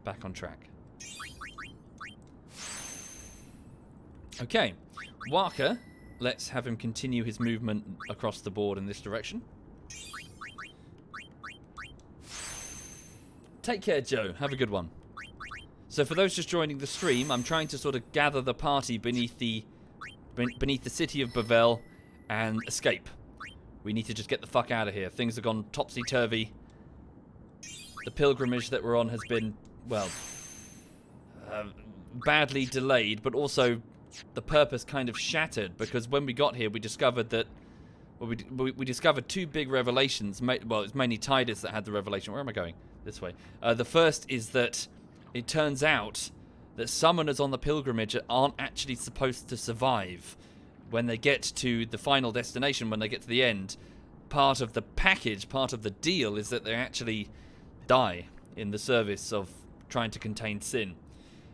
Back on track. Okay. Waka, let's have him continue his movement across the board in this direction. Take care, Joe. Have a good one. So for those just joining the stream, I'm trying to sort of gather the party beneath the city of Bevelle and escape. We need to just get the fuck out of here. Things have gone topsy-turvy. The pilgrimage that we're on has been, well, badly delayed, but also the purpose kind of shattered, because when we got here, we discovered that, well, we discovered two big revelations. Well, it's mainly Titus that had the revelation. Where am I going? This way. The first is that it turns out that summoners on the pilgrimage aren't actually supposed to survive. When they get to the final destination, when they get to the end, part of the package, part of the deal is that they actually die in the service of trying to contain sin.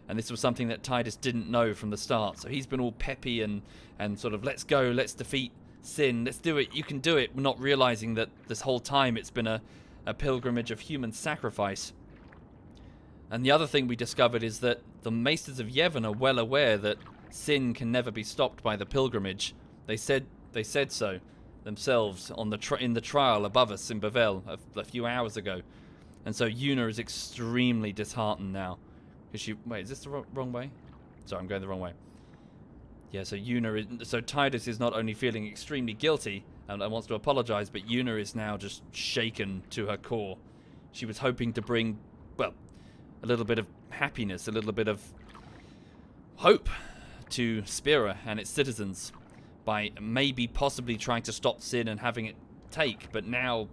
And this was something that Titus didn't know from the start. So he's been all peppy and sort of, let's go, let's defeat sin, let's do it, you can do it, not realizing that this whole time it's been a pilgrimage of human sacrifice. And the other thing we discovered is that the Maesters of Yevon are well aware that sin can never be stopped by the pilgrimage. They said so. themselves on the in the trial above us in Bevelle a few hours ago. And so Una is extremely disheartened now. Wait, is this the wrong way? Sorry, I'm going the wrong way. Yeah, so Titus is not only feeling extremely guilty and wants to apologize, but Una is now just shaken to her core. She was hoping to bring, well, a little bit of happiness, a little bit of hope to Spira and its citizens by maybe possibly trying to stop sin and having it take, but now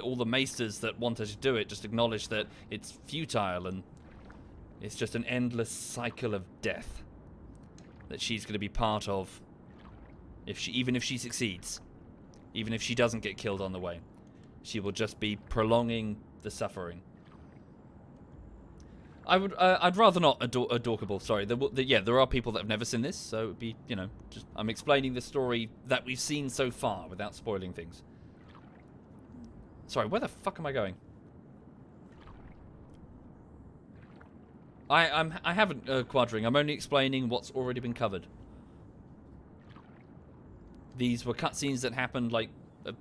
all the maesters that want her to do it just acknowledge that it's futile and it's just an endless cycle of death that she's going to be part of. Even if she succeeds, even if she doesn't get killed on the way, she will just be prolonging the suffering. I'd rather not adorkable. Sorry, there are people that have never seen this, so it'd be, just I'm explaining the story that we've seen so far without spoiling things. Sorry, where the fuck am I going? I haven't quadring. I'm only explaining what's already been covered. These were cutscenes that happened like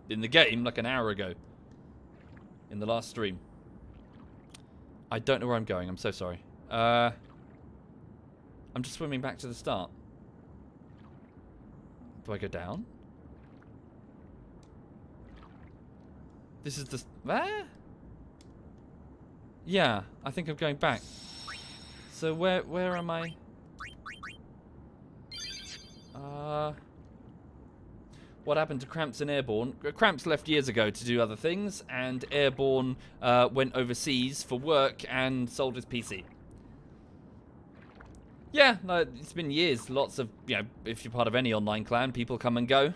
in the game like an hour ago. In the last stream. I don't know where I'm going. I'm so sorry. I'm just swimming back to the start. Do I go down? This is the... Where? Yeah, I think I'm going back. So where am I? What happened to Cramps and Airborne? Cramps left years ago to do other things, and Airborne went overseas for work and sold his PC. Yeah, no, it's been years. Lots of, if you're part of any online clan, people come and go.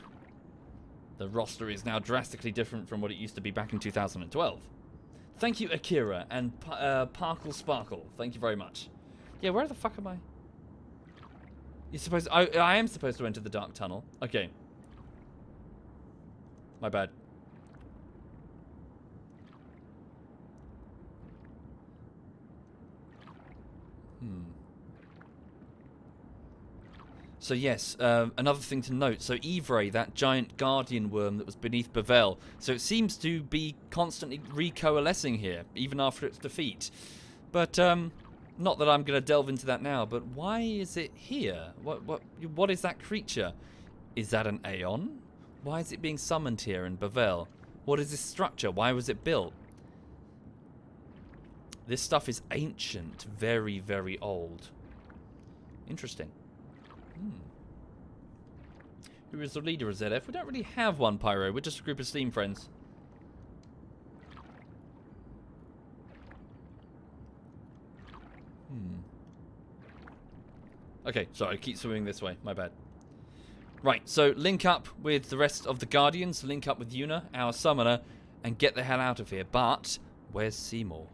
The roster is now drastically different from what it used to be back in 2012. Thank you, Akira, and Parkle Sparkle. Thank you very much. Yeah, where the fuck am I? You're supposed... I am supposed to enter the dark tunnel. Okay. My bad. So yes, another thing to note. So Ivre, that giant guardian worm that was beneath Bevelle. So it seems to be constantly recoalescing here, even after its defeat. But, not that I'm going to delve into that now, but why is it here? What is that creature? Is that an Aeon? Why is it being summoned here in Bevelle? What is this structure? Why was it built? This stuff is ancient, very, very old. Interesting. Who is the leader of ZF? We don't really have one, Pyro. We're just a group of Steam friends. Okay, sorry, I keep swimming this way. My bad. Right, so link up with the rest of the Guardians, link up with Una, our summoner, and get the hell out of here. But, where's Seymour?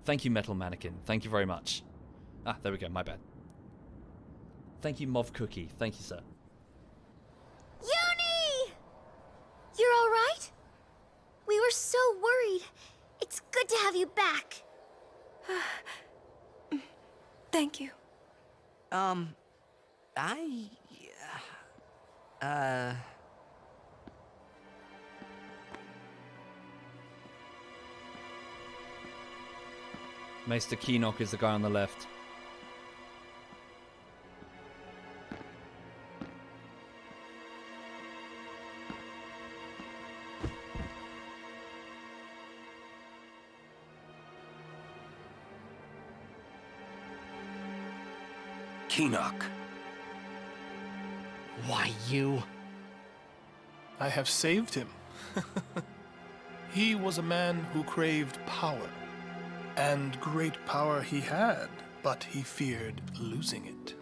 Thank you, Metal Mannequin. Thank you very much. Ah, there we go. My bad. Thank you, Mov Cookie. Thank you, sir. Uni! You're all right? We were so worried. It's good to have you back. Thank you. Maester Keenock is the guy on the left. Keenock. Why, you? I have saved him. He was a man who craved power. And great power he had, but he feared losing it.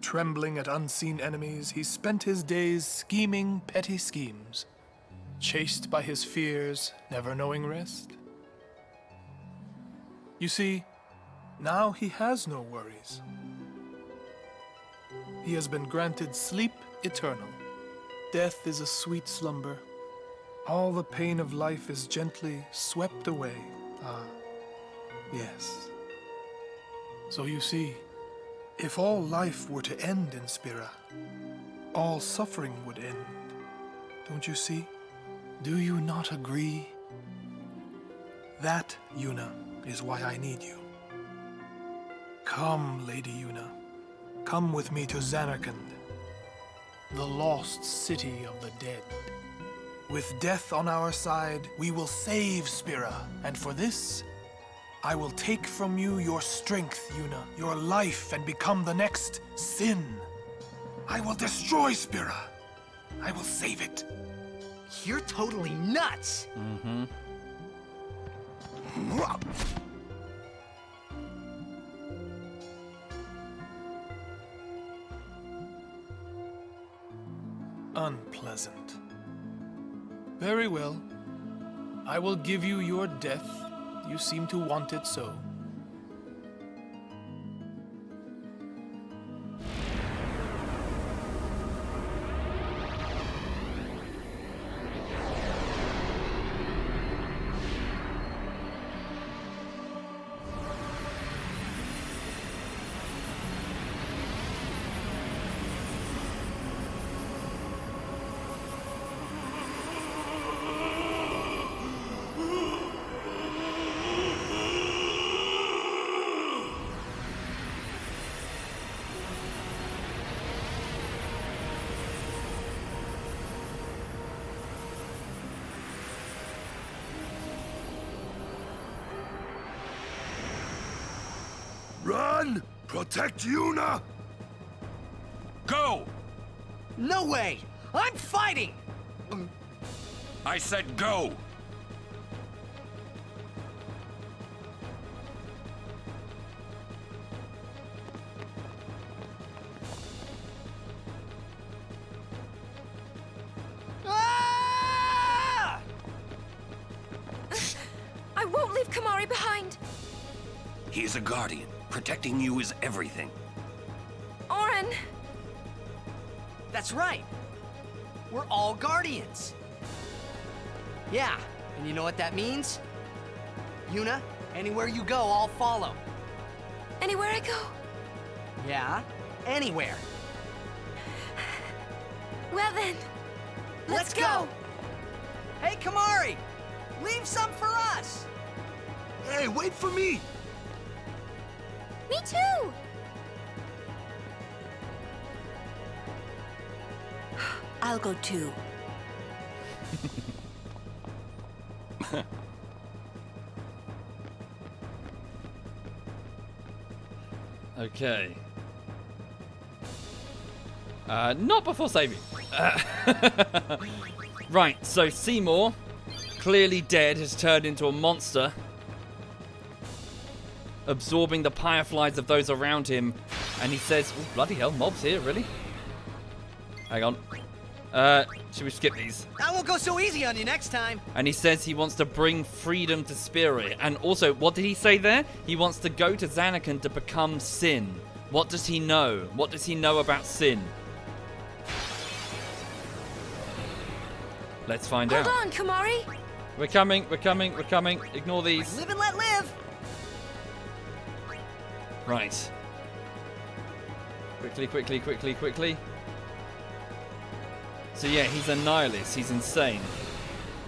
Trembling at unseen enemies, he spent his days scheming petty schemes, chased by his fears, never knowing rest. You see, now he has no worries. He has been granted sleep eternal. Death is a sweet slumber. All the pain of life is gently swept away. Ah, yes. So you see, if all life were to end in Spira, all suffering would end. Don't you see? Do you not agree? That, Yuna, is why I need you. Come, Lady Yuna. Come with me to Zanarkand, the lost city of the dead. With death on our side, we will save Spira, and for this, I will take from you your strength, Yuna, your life, and become the next Sin. I will destroy Spira. I will save it. You're totally nuts! Mm-hmm. Unpleasant. Very well. I will give you your death. You seem to want it so. Run! Protect Yuna! Go! No way! I'm fighting! I said go! Ah! I won't leave Kamari behind. He's a guardian. Protecting you is everything. Oren! That's right. We're all guardians. Yeah, and you know what that means? Yuna, anywhere you go, I'll follow. Anywhere I go? Yeah, anywhere. Well then, let's go! Hey, Kamari! Leave some for us! Hey, wait for me! Me too! I'll go too. Okay. Not before saving. Right, so Seymour, clearly dead, has turned into a monster, absorbing the fireflies of those around him, and he says, oh, bloody hell, mobs here, really? Hang on. Should we skip these? I won't go so easy on you next time. And he says he wants to bring freedom to Spirit. And also, what did he say there? He wants to go to Zanarkand to become Sin. What does he know? What does he know about Sin? Let's find out. Hold on, Kamari! We're coming, we're coming, we're coming. Ignore these. Live and let live. Right. Quickly, quickly, quickly, quickly. So yeah, he's a nihilist. He's insane.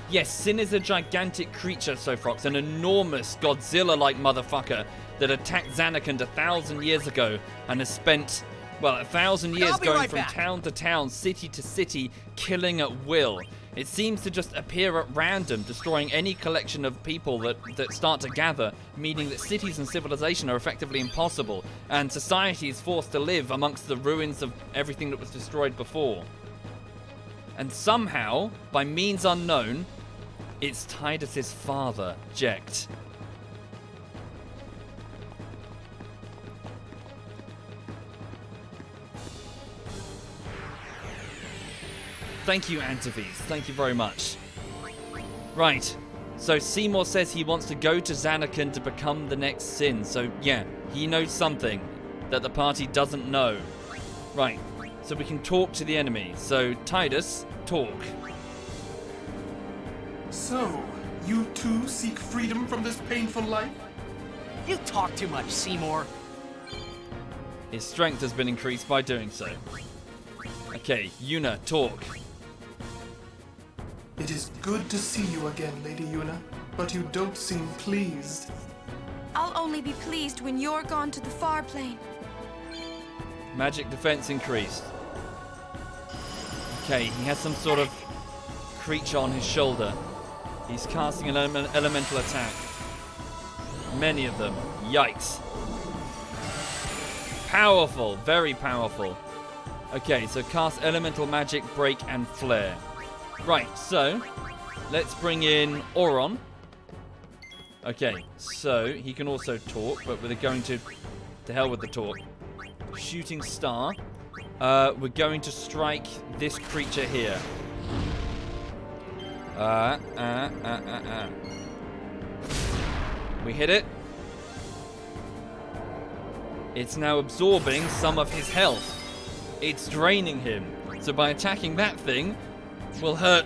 Yes, Sin is a gigantic creature, Sofrox, an enormous Godzilla-like motherfucker that attacked Zanarkand 1,000 years ago and has spent, well, 1,000 years I'll be going right from back. town to town, city to city, killing at will. It seems to just appear at random, destroying any collection of people that start to gather, meaning that cities and civilization are effectively impossible, and society is forced to live amongst the ruins of everything that was destroyed before. And somehow, by means unknown, it's Tidus's father, Jecht. Thank you, Antives. Thank you very much. Right. So Seymour says he wants to go to Zanarkand to become the next Sin. So yeah, he knows something that the party doesn't know. Right. So we can talk to the enemy. So Tidus, talk. So, you too seek freedom from this painful life? You talk too much, Seymour. His strength has been increased by doing so. Okay, Yuna, talk. It is good to see you again, Lady Yuna, but you don't seem pleased. I'll only be pleased when you're gone to the far plane. Magic defense increased. Okay, he has some sort of creature on his shoulder. He's casting an elemental attack. Many of them. Yikes. Powerful. Very powerful. Okay, so cast elemental magic, break, and flare. Right, so let's bring in Auron. Okay, so he can also talk, but we're going to hell with the talk. Shooting star. We're going to strike this creature here. We hit it. It's now absorbing some of his health. It's draining him. So by attacking that thing, we'll hurt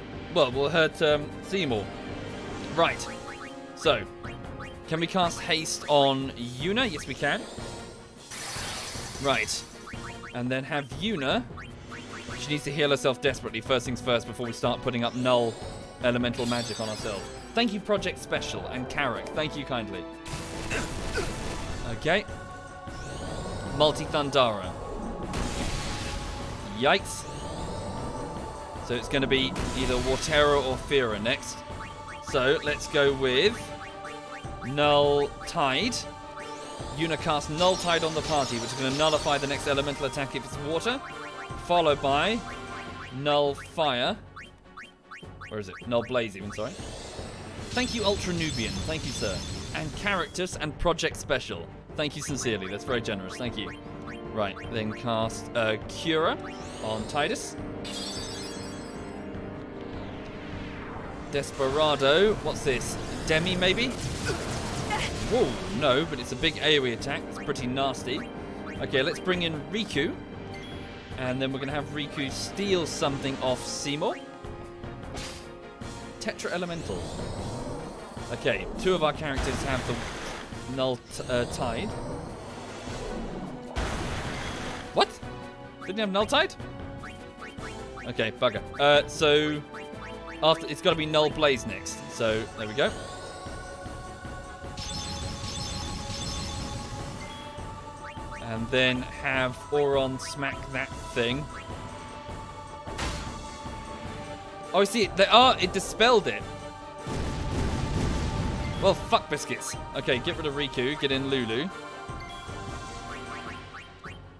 Seymour. Right. So, can we cast haste on Yuna? Yes, we can. Right. And then have Yuna. She needs to heal herself desperately. First things first before we start putting up null elemental magic on ourselves. Thank you, Project Special and Carrick. Thank you kindly. Okay. Multi-Thundara. Yikes. So it's going to be either Watera or Fira next. So let's go with Null Tide. Yuna casts Null Tide on the party, which is going to nullify the next elemental attack if it's water. Followed by Null Fire. Where is it? Null Blaze even, sorry. Thank you, Ultra Nubian. Thank you, sir. And Characters and Project Special. Thank you sincerely. That's very generous. Thank you. Right, then cast Cura on Tidus. Desperado. What's this? Demi, maybe? Whoa, no, but it's a big AoE attack. It's pretty nasty. Okay, let's bring in Riku. And then we're going to have Riku steal something off Seymour. Tetra Elemental. Okay, two of our characters have the Null Tide. What? Didn't you have Null Tide? Okay, bugger. So after it's got to be Null Blaze next. So there we go. And then have Auron smack that thing. Oh, I see it. It dispelled it. Well, fuck biscuits. Okay, get rid of Riku. Get in Lulu.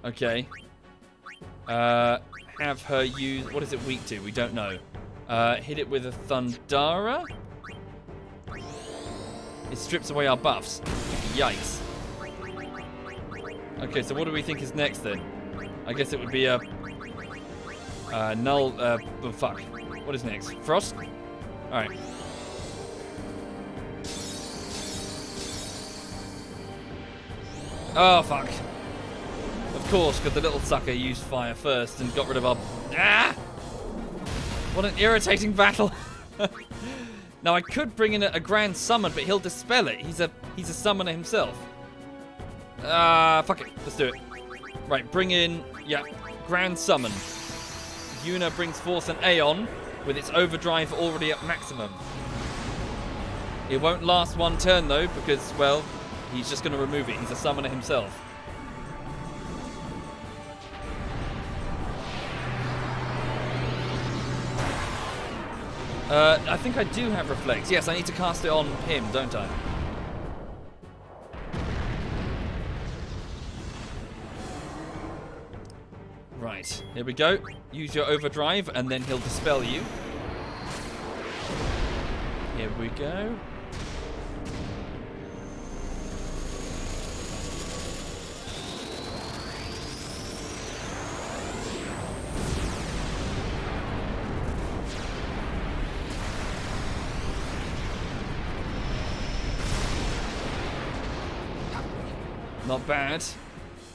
Okay. Have her use... What is it weak to? We don't know. Hit it with a Thundara. It strips away our buffs. Yikes. Okay, so what do we think is next then? I guess it would be a... Null... oh, fuck. What is next? Frost? Alright. Oh, fuck. Of course, because the little sucker used fire first and got rid of our... Ah! What an irritating battle. Now, I could bring in a Grand Summon, but he'll dispel it. He's a summoner himself. Fuck it. Let's do it. Right, bring in... Yeah, Grand Summon. Yuna brings forth an Aeon with its overdrive already at maximum. It won't last one turn, though, because, well, he's just going to remove it. He's a summoner himself. I think I do have Reflect. Yes, I need to cast it on him, don't I? Right, here we go. Use your overdrive, and then he'll dispel you. Here we go. Not bad.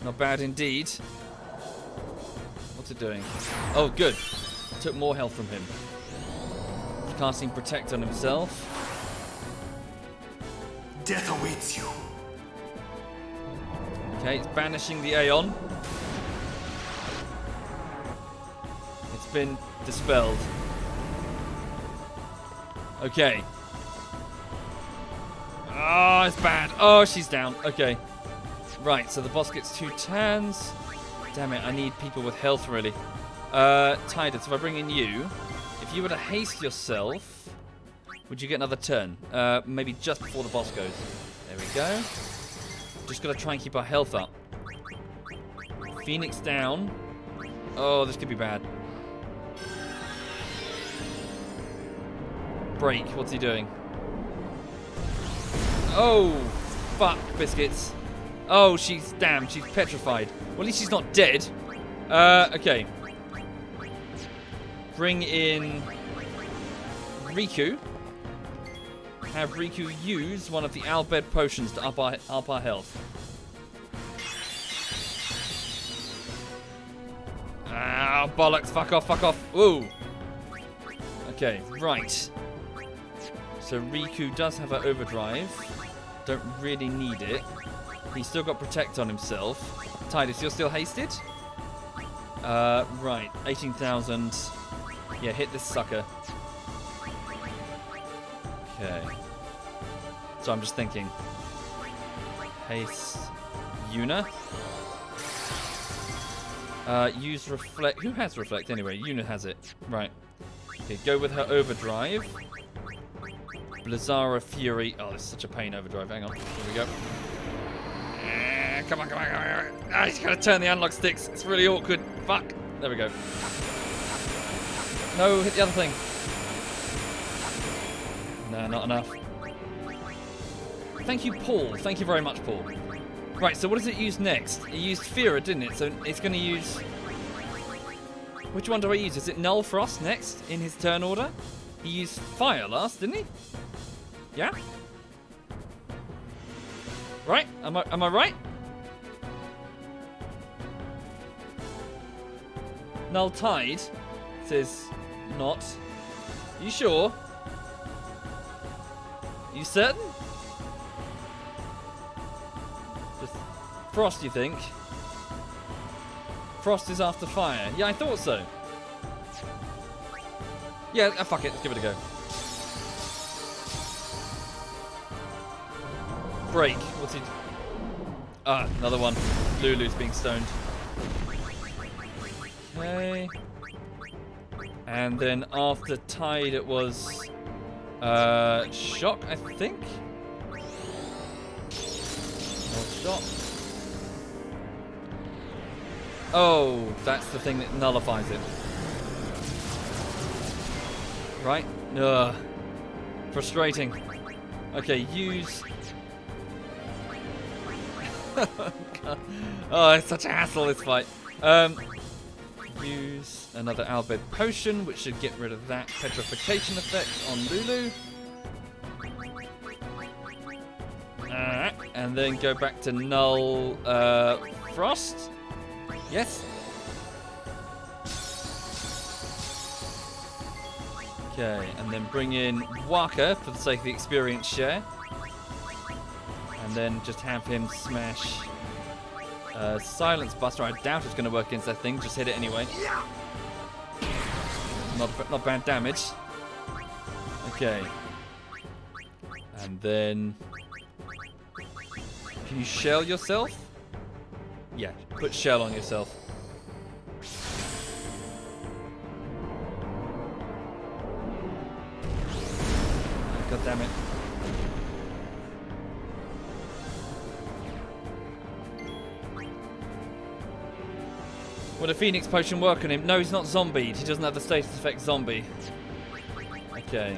Not bad indeed. What's it doing? Oh, good. Took more health from him. Casting Protect on himself. Death awaits you. Okay, it's banishing the Aeon. It's been dispelled. Okay. Oh, it's bad. Oh, she's down. Okay. Right, so the boss gets 2 turns. Damn it, I need people with health, really. Tidus, if I bring in you, if you were to haste yourself, would you get another turn? Maybe just before the boss goes. There we go. Just gotta try and keep our health up. Phoenix down. Oh, this could be bad. Break, what's he doing? Oh, fuck, biscuits. Oh, she's petrified. Well, at least she's not dead. Okay. Bring in Riku. Have Riku use one of the Albed potions to up our health. Ah, bollocks, fuck off. Ooh. Okay, right. So Riku does have an overdrive. Don't really need it. He's still got protect on himself. Tidus, you're still hasted? Right. 18,000. Yeah, hit this sucker. Okay. So I'm just thinking. Haste. Yuna. Use reflect. Who has reflect anyway? Yuna has it. Right. Okay, go with her overdrive. Blizzara Fury. Oh, this is such a pain, overdrive. Hang on. Here we go. Come on. Ah, he's got to turn the analog sticks. It's really awkward. Fuck. There we go. No, hit the other thing. No, not enough. Thank you, Paul. Thank you very much, Paul. Right, so what does it use next? It used Fira, didn't it? So it's going to use... Which one do I use? Is it Null Frost next in his turn order? He used Fire last, didn't he? Yeah? Right? Am I right? Null Tide says not. You sure? You certain? Just Frost, you think? Frost is after Fire. Yeah, I thought so. Yeah, fuck it. Let's give it a go. Break. What's he... Ah, another one. Lulu's being stoned. Okay. And then after Tide it was... Shock, I think? Not Shock. Oh, that's the thing that nullifies it. Right? Ugh. Frustrating. Okay, use... Oh, it's such a hassle, this fight. Use another Albed potion, which should get rid of that petrification effect on Lulu. And then go back to Null Frost. Yes? Okay, and then bring in Waka for the sake of the experience share. And then just have him smash Silence Buster. I doubt it's going to work against that thing. Just hit it anyway. Not bad damage. Okay. And then... Can you shell yourself? Yeah, put shell on yourself. God damn it. Would a Phoenix potion work on him? No, he's not zombied. He doesn't have the status effect zombie. Okay.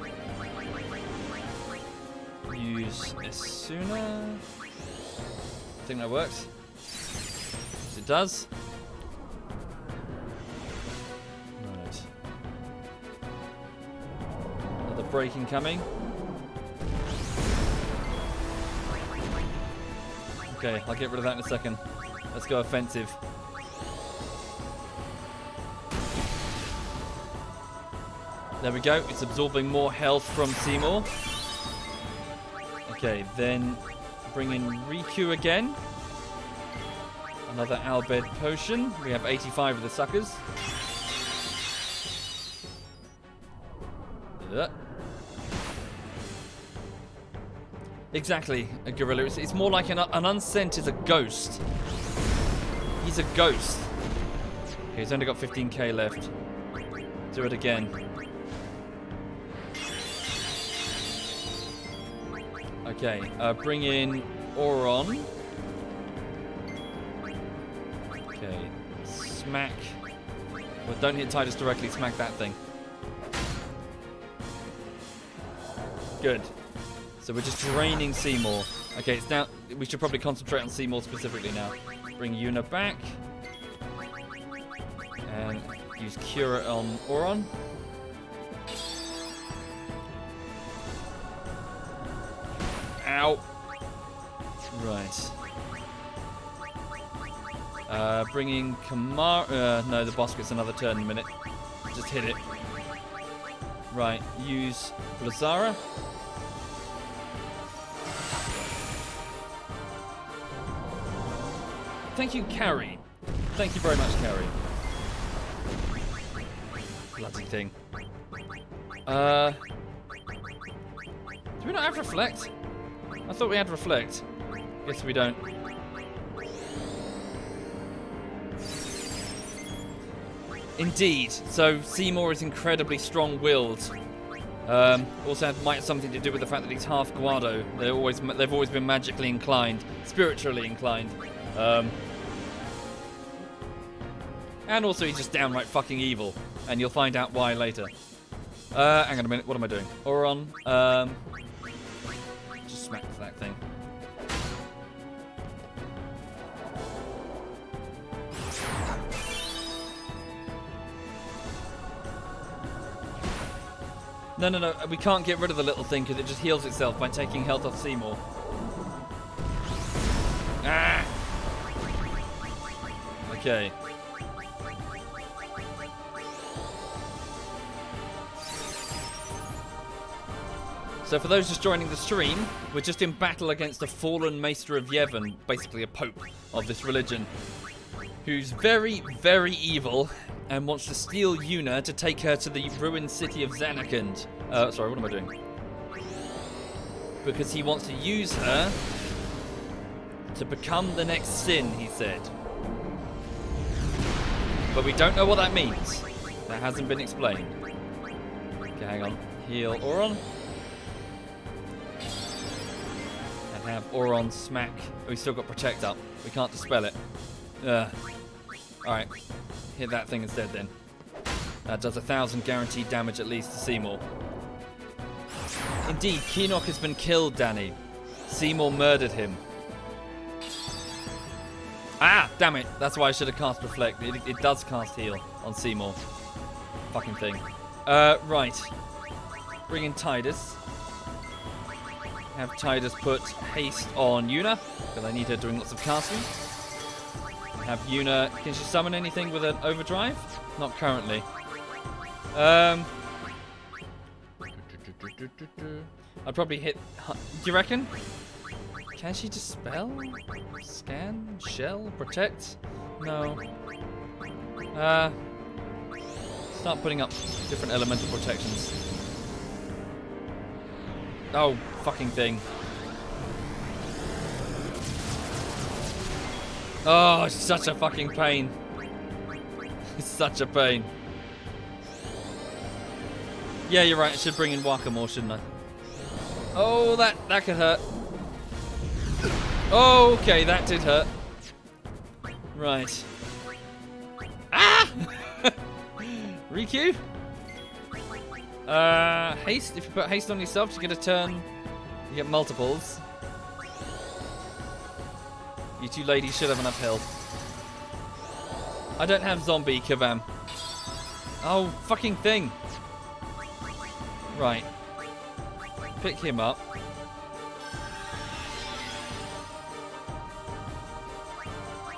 Use Asuna. I think that works. Yes, it does. Right. Another break incoming. Okay, I'll get rid of that in a second. Let's go offensive. There we go. It's absorbing more health from Seymour. Okay, then bring in Riku again. Another Albed potion. We have 85 of the suckers. Exactly, a gorilla. It's more like an unsent is a ghost. He's a ghost. Okay, he's only got 15k left. Do it again. Okay, bring in Auron. Okay, smack. Well, don't hit Titus directly, smack that thing. Good. So we're just draining Seymour. Okay, it's now. We should probably concentrate on Seymour specifically now. Bring Una back. And use Cura on Auron. Ow. Right. Bringing Kamara. No, the boss gets another turn in a minute. Just hit it. Right. Use Blazara. Thank you, Carrie. Thank you very much, Carrie. Bloody thing. Do we not have Reflect? I thought we had Reflect. Guess we don't. Indeed. So Seymour is incredibly strong-willed. Also might have something to do with the fact that he's half Guado. They've always been magically inclined, spiritually inclined. And also he's just downright fucking evil. And you'll find out why later. Hang on a minute, what am I doing? Auron, just smack that thing. No, we can't get rid of the little thing because it just heals itself by taking health off Seymour. Ah! Okay. So for those just joining the stream, we're just in battle against a fallen Maester of Yevon, basically a pope of this religion, who's very, very evil and wants to steal Una to take her to the ruined city of Zanarkand. Sorry, what am I doing? Because he wants to use her to become the next sin, he said. But we don't know what that means. That hasn't been explained. Okay, hang on. Heal Auron. And have Auron smack. Oh, we've still got Protect up. We can't dispel it. Alright. Hit that thing instead then. That does 1,000 guaranteed damage at least to Seymour. Indeed, Keenock has been killed, Danny. Seymour murdered him. Ah, damn it. That's why I should have cast Reflect. It does cast heal on Seymour. Fucking thing. Right. Bring in Titus. Have Titus put haste on Una, because I need her doing lots of casting. Have Una... Can she summon anything with an overdrive? Not currently. I'd probably hit... Do you reckon? Can she dispel? Scan? Shell? Protect? No. Start putting up different elemental protections. Oh, fucking thing. Oh, it's such a fucking pain. It's such a pain. Yeah, you're right. I should bring in Waka more, shouldn't I? Oh, that could hurt. Oh, okay, that did hurt. Right. Ah! Riku? Haste. If you put haste on yourself, you get a turn. You get multiples. You two ladies should have enough health. I don't have zombie, Kabam. Oh, fucking thing. Right. Pick him up.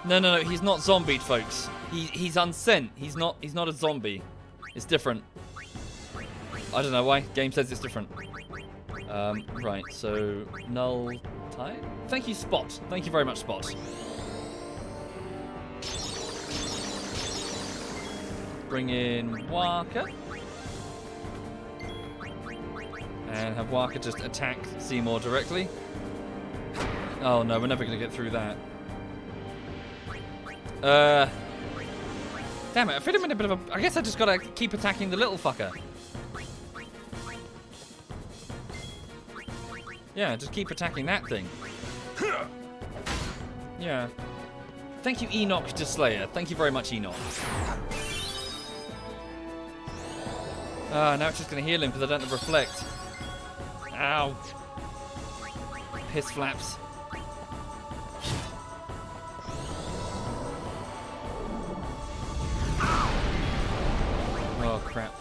No, he's not zombied, folks. He's unsent. He's not a zombie. It's different. I don't know why. Game says it's different. Right, so null tide. Thank you, Spot. Thank you very much, Spot. Bring in Waka. And have Waka just attack Seymour directly. Oh no, we're never gonna get through that. Damn it, I feel I'm in a bit of a... I guess I just gotta keep attacking the little fucker. Yeah, just keep attacking that thing. Yeah. Thank you, Enoch to Slayer. Thank you very much, Enoch. Now it's just gonna heal him because I don't have Reflect. Ow. Piss flaps. Oh, crap.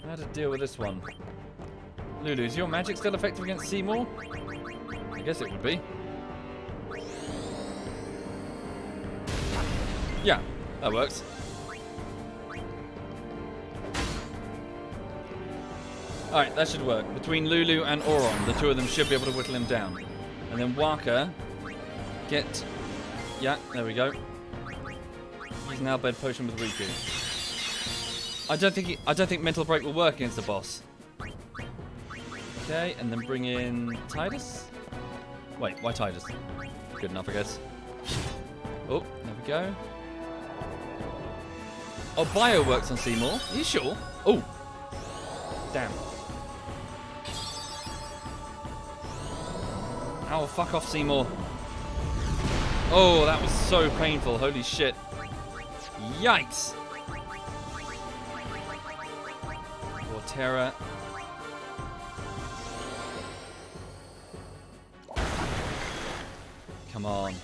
How to deal with this one? Lulu, is your magic still effective against Seymour? I guess it would be. Yeah, that works. Alright, that should work. Between Lulu and Auron, the two of them should be able to whittle him down. And then Waka, get... Yeah, there we go. He's now bed potion with Riku. I don't think Mental Break will work against the boss. Okay, and then bring in Titus. Wait, why Titus? Good enough, I guess. Oh, there we go. Oh, Bio works on Seymour. Are you sure? Oh, damn. Oh, fuck off, Seymour. Oh, that was so painful. Holy shit. Yikes. Terra. Come on.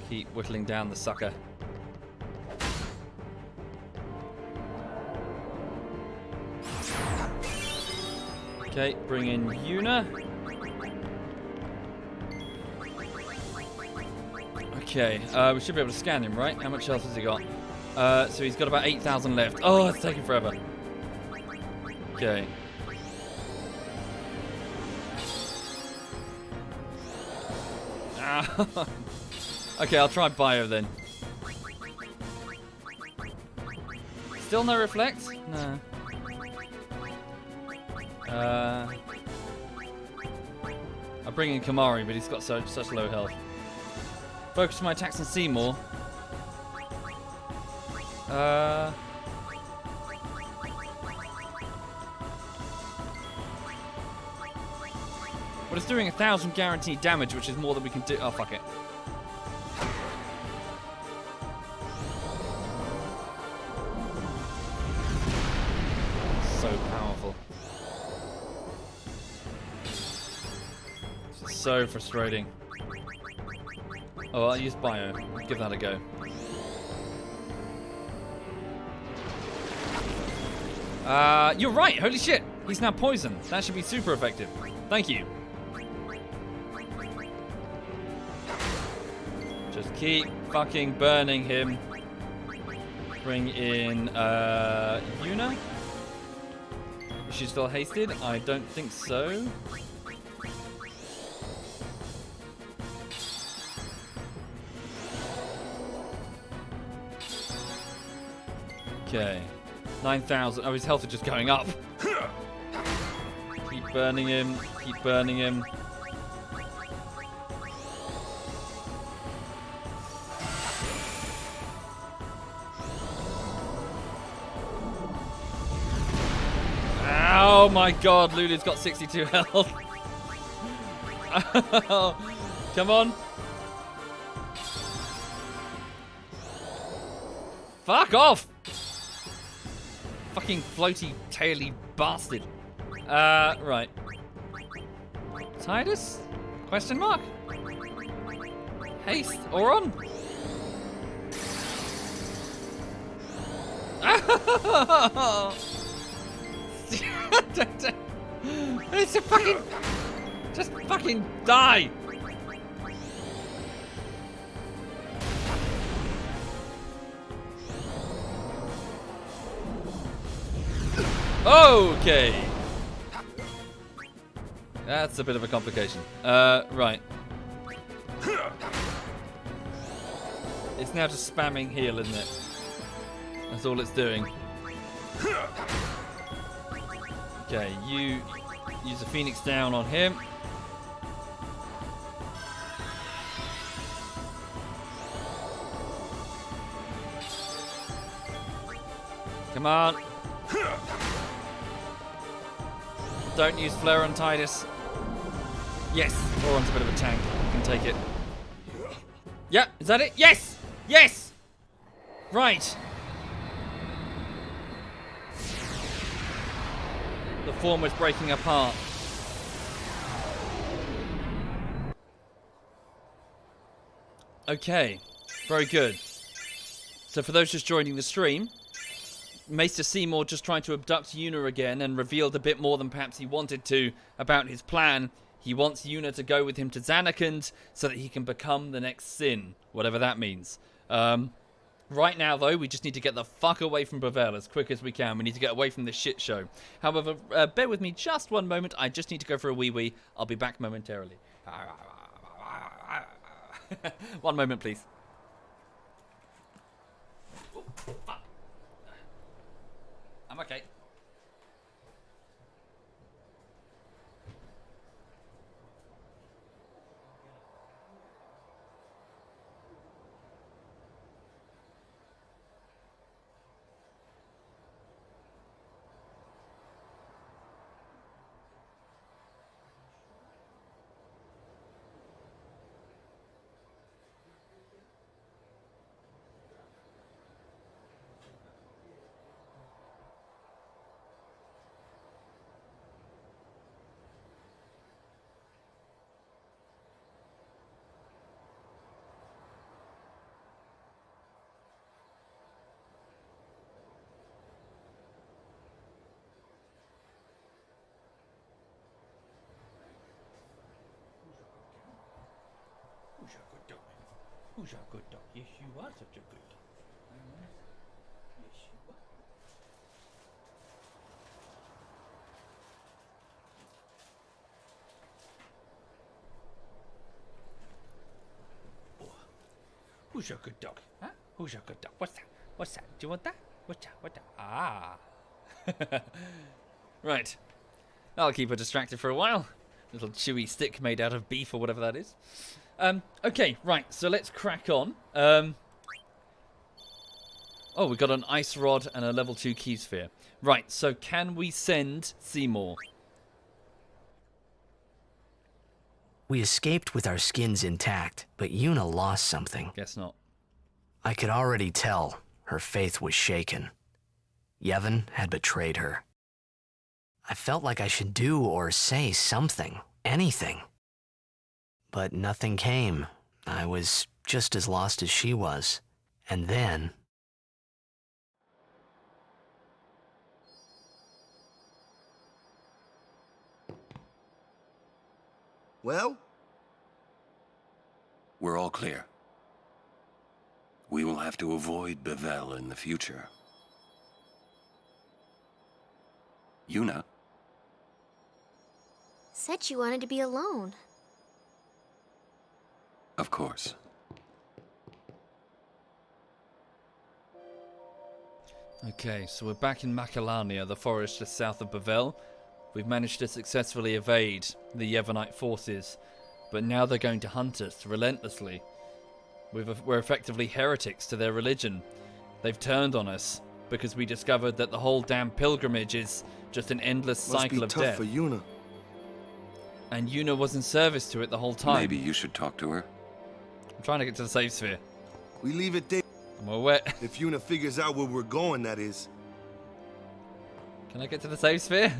Keep whittling down the sucker. Okay, bring in Yuna. Okay, we should be able to scan him, right? How much health has he got? So he's got about 8,000 left. Oh, it's taking forever. Okay. Okay, I'll try Bio then. Still no Reflect? No. I'll bring in Kamari, but he's got such low health. Focus my attacks on Seymour. But it's doing 1,000 guaranteed damage, which is more than we can do. Oh, fuck it. So powerful. This is so frustrating. Oh, I'll use Bio. Give that a go. You're right. Holy shit. He's now poisoned. That should be super effective. Thank you. Just keep fucking burning him. Bring in Yuna. Is she still hasted? I don't think so. Okay. 9,000. Oh, his health is just going up. Keep burning him. Keep burning him. Oh my god, Lulu's got 62 health. Come on. Fuck off! Fucking floaty, taily bastard. Right. Titus? Question mark? Haste, Auron? It's a fucking... Just fucking die! Okay. That's a bit of a complication. Right. It's now just spamming heal, isn't it? That's all it's doing. Okay, you use a Phoenix down on him. Come on. Don't use Flare on Titus. Yes, Oron's a bit of a tank. You can take it. Yeah, is that it? Yes! Yes! Right. The form was breaking apart. Okay, very good. So for those just joining the stream, Maester Seymour just trying to abduct Yuna again and revealed a bit more than perhaps he wanted to about his plan. He wants Yuna to go with him to Zanarkand so that he can become the next Sin, whatever that means. Right now, though, we just need to get the fuck away from Bevelle as quick as we can. We need to get away from this shit show. However, bear with me just one moment. I just need to go for a wee-wee. I'll be back momentarily. One moment, please. Oh, fuck. I'm okay. Who's a good dog? Who's a good dog? Yes, you are such a good dog. Yes, you are. Oh. Who's a good dog? Huh? Who's a good dog? What's that? What's that? Do you want that? What's that? What's that? Ah. Right. I'll keep her distracted for a while. Little chewy stick made out of beef or whatever that is. Okay, right, so let's crack on. Oh, we got an ice rod and a level 2 key sphere. Right, so can we send Seymour? We escaped with our skins intact, but Yuna lost something. Guess not. I could already tell her faith was shaken. Yevon had betrayed her. I felt like I should do or say something, anything. But nothing came. I was just as lost as she was. And then... Well? We're all clear. We will have to avoid Bevelle in the future. Yuna? Said you wanted to be alone. Of course. Okay, so we're back in Macalania, the forest just south of Bevelle. We've managed to successfully evade the Yevonite forces, but now they're going to hunt us relentlessly. We're effectively heretics to their religion. They've turned on us because we discovered that the whole damn pilgrimage is just an endless cycle of death. Must be tough for Yuna. And Yuna was in service to it the whole time. Maybe you should talk to her. I'm trying to get to the safe sphere. We leave it there. I'm all wet. If Yuna figures out where we're going, that is. Can I get to the safe sphere?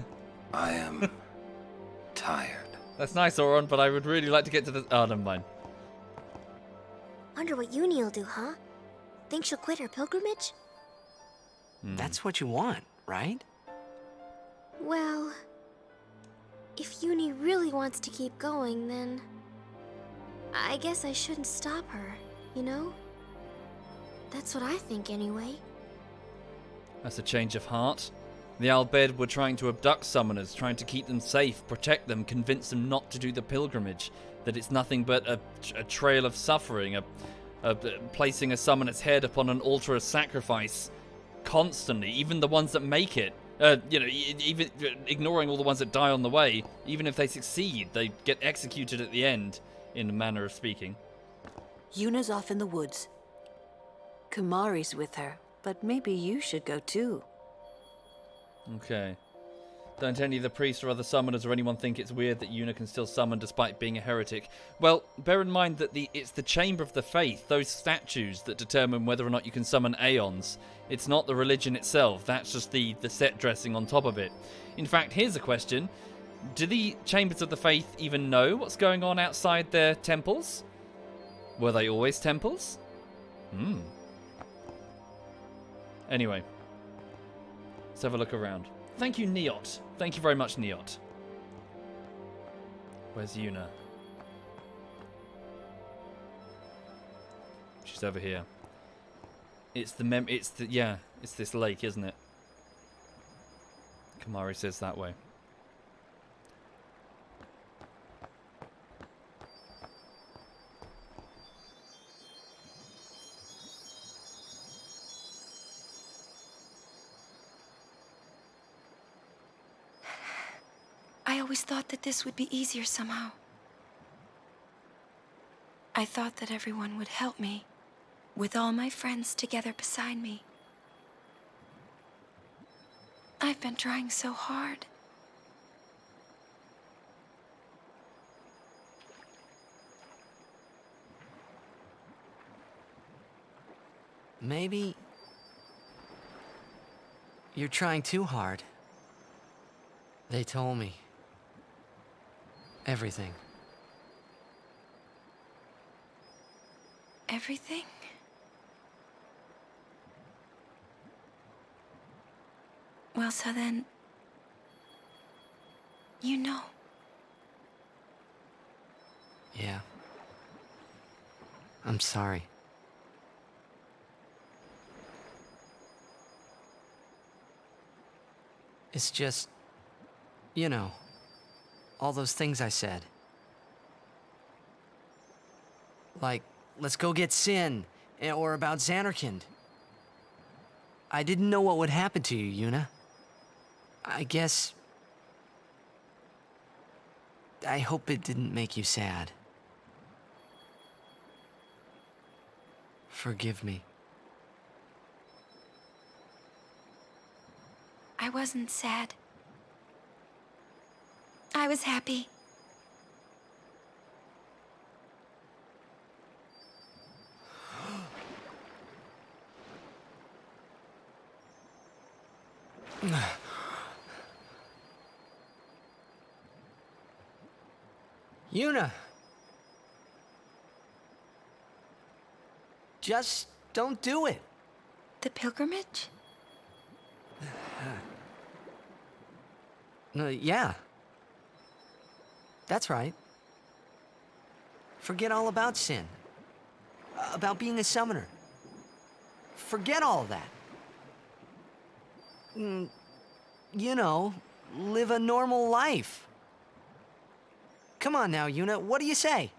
I am tired. That's nice, Oron, but I would really like to get to the... Oh, never mind. Wonder what Uni'll do, huh? Think she'll quit her pilgrimage? That's what you want, right? Well, if Uni really wants to keep going, then I guess I shouldn't stop her, you know? That's what I think anyway. That's a change of heart. The Albed were trying to abduct summoners, trying to keep them safe, protect them, convince them not to do the pilgrimage, that it's nothing but a trail of suffering, placing a summoner's head upon an altar of sacrifice constantly, even the ones that make it. Even ignoring all the ones that die on the way, even if they succeed, they get executed at the end, in a manner of speaking. Yuna's off in the woods. Kumari's with her, but maybe you should go too. Okay. Don't any of the priests or other summoners or anyone think it's weird that Yuna can still summon despite being a heretic? Well, bear in mind that it's the Chamber of the Faith, those statues, that determine whether or not you can summon Aeons. It's not the religion itself, that's just the set dressing on top of it. In fact, here's a question. Do the Chambers of the Faith even know what's going on outside their temples? Were they always temples? Anyway. Let's have a look around. Thank you, Neot. Thank you very much, Neot. Where's Yuna? She's over here. It's this lake, isn't it? Kumari says that way. I always thought that this would be easier somehow. I thought that everyone would help me, with all my friends together beside me. I've been trying so hard. Maybe you're trying too hard. They told me. Everything. Everything? Well, so then, you know. Yeah. I'm sorry. It's just, you know, all those things I said. Like, let's go get Sin, or about Xanarkand. I didn't know what would happen to you, Yuna. I guess... I hope it didn't make you sad. Forgive me. I wasn't sad. I was happy. Yuna! Just don't do it. The pilgrimage? Yeah. That's right. Forget all about Sin. About being a summoner. Forget all of that. You know, live a normal life. Come on now, Yuna, what do you say?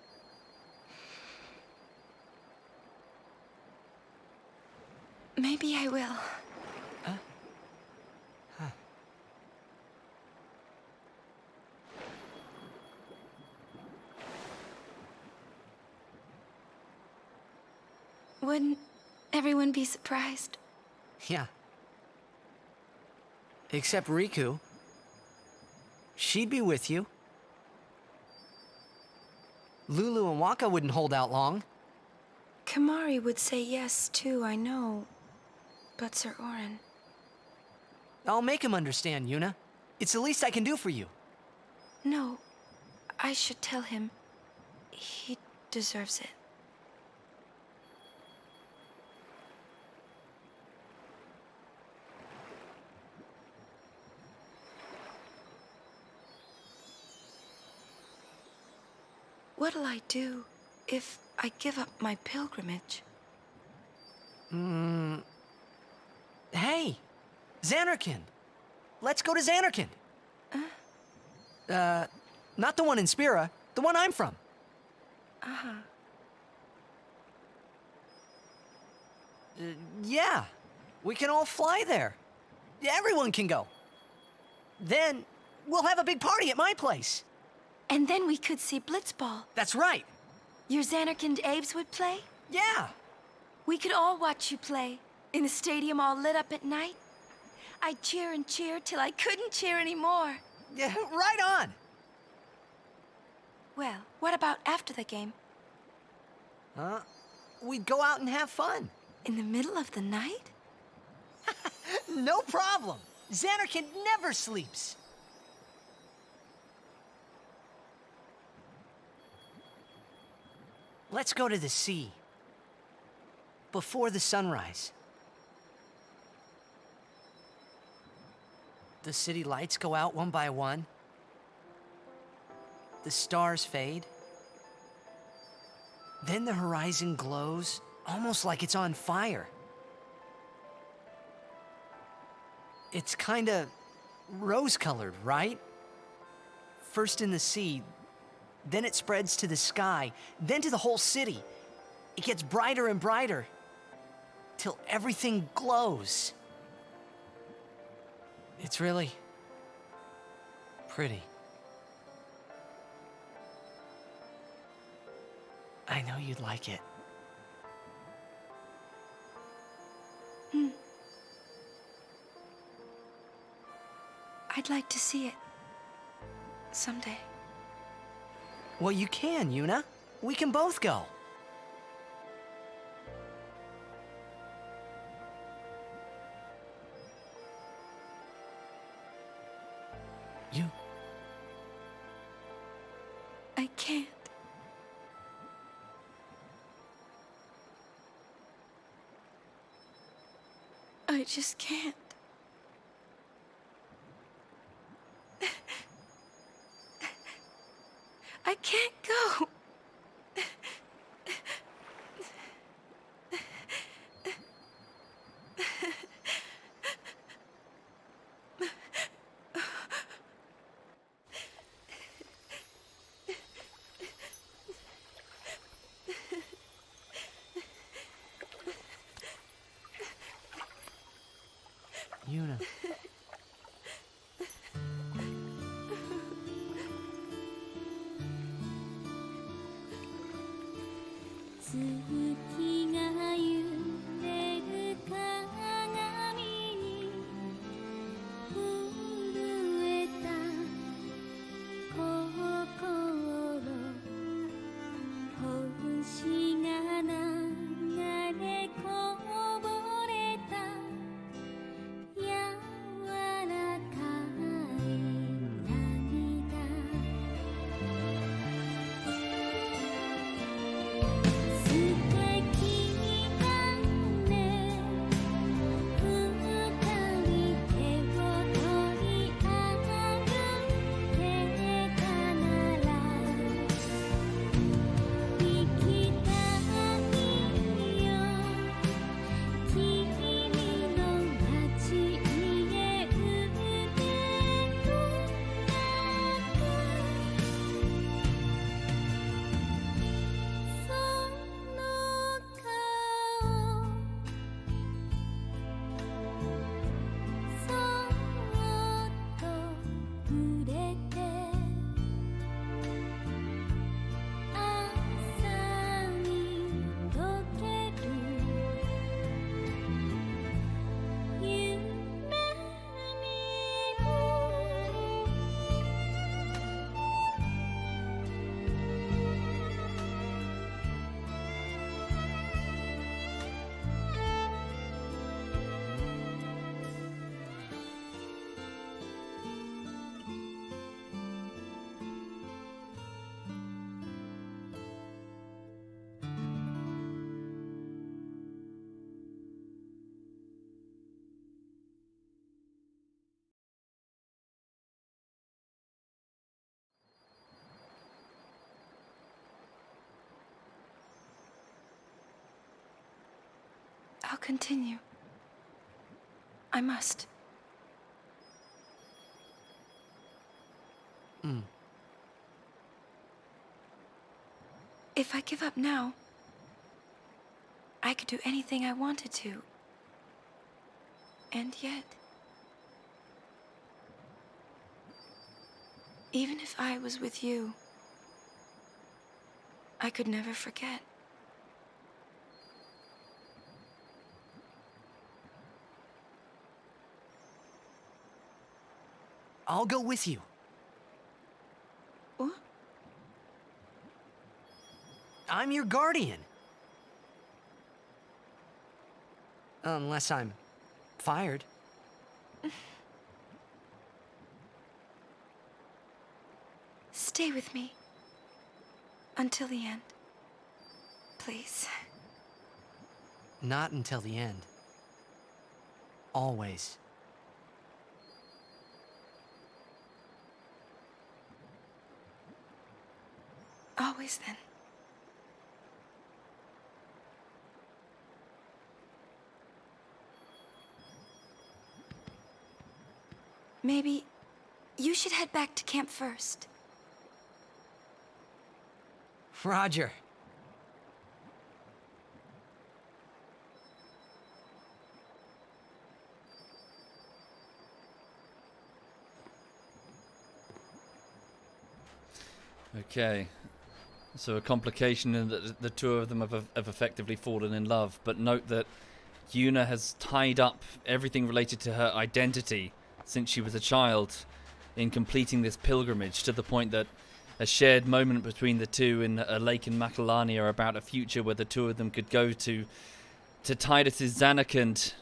Maybe I will. Wouldn't everyone be surprised? Yeah. Except Riku. She'd be with you. Lulu and Waka wouldn't hold out long. Kumari would say yes, too, I know. But Sir Orin... I'll make him understand, Yuna. It's the least I can do for you. No, I should tell him. He deserves it. What'll I do if I give up my pilgrimage? Hey! Xanarkand! Let's go to Xanarkand! Not the one in Spira, the one I'm from. Yeah. We can all fly there. Everyone can go. Then, we'll have a big party at my place. And then we could see Blitzball. That's right. Your Xanarkand Abe's would play? Yeah. We could all watch you play, in the stadium all lit up at night. I'd cheer and cheer till I couldn't cheer anymore. Yeah, right on. Well, what about after the game? We'd go out and have fun. In the middle of the night? No problem. Xanarkand never sleeps. Let's go to the sea. Before the sunrise. The city lights go out one by one. The stars fade. Then the horizon glows, almost like it's on fire. It's kinda rose-colored, right? First in the sea, then it spreads to the sky, then to the whole city. It gets brighter and brighter, till everything glows. It's really pretty. I know you'd like it. I'd like to see it. Someday. Well, you can, Yuna. We can both go. You... I can't. I just can't. I can't go. Yuna. I'll continue. I must. If I give up now, I I could do anything I wanted to. And yet, even if I was with you, I could never forget. I'll go with you. What? I'm your guardian. Unless I'm fired. Stay with me. Until the end. Please. Not until the end. Always. Always then. Maybe you should head back to camp first. Roger. Okay. So a complication in that the two of them have effectively fallen in love. But note that Yuna has tied up everything related to her identity since she was a child in completing this pilgrimage, to the point that a shared moment between the two in a lake in Macalania about a future where the two of them could go to Tidus's Zanarkand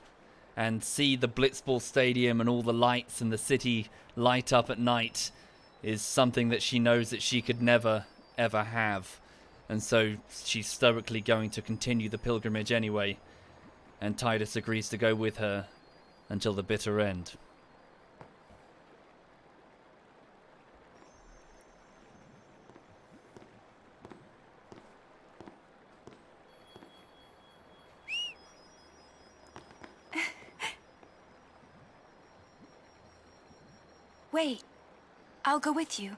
and see the Blitzball Stadium and all the lights and the city light up at night is something that she knows that she could never, ever have. And so she's stoically going to continue the pilgrimage anyway. And Tidus agrees to go with her until the bitter end. Wait. I'll go with you.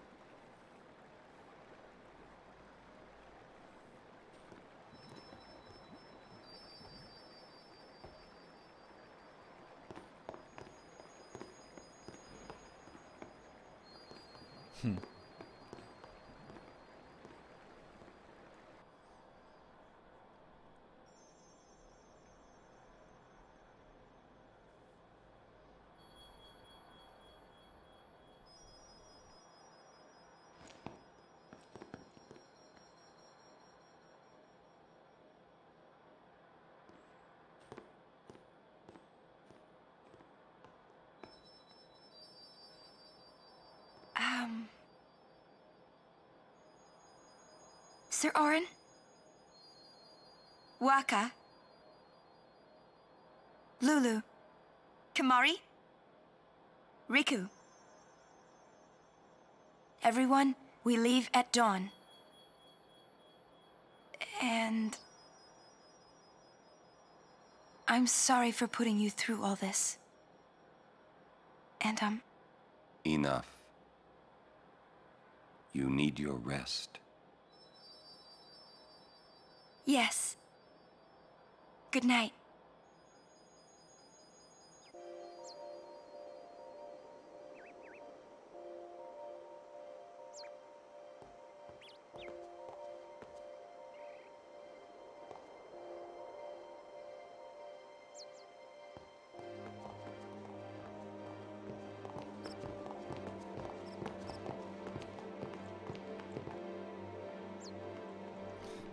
Sir Orin? Waka? Lulu? Kamari? Riku? Everyone, we leave at dawn. And I'm sorry for putting you through all this. And, Enough. You need your rest. Yes. Good night.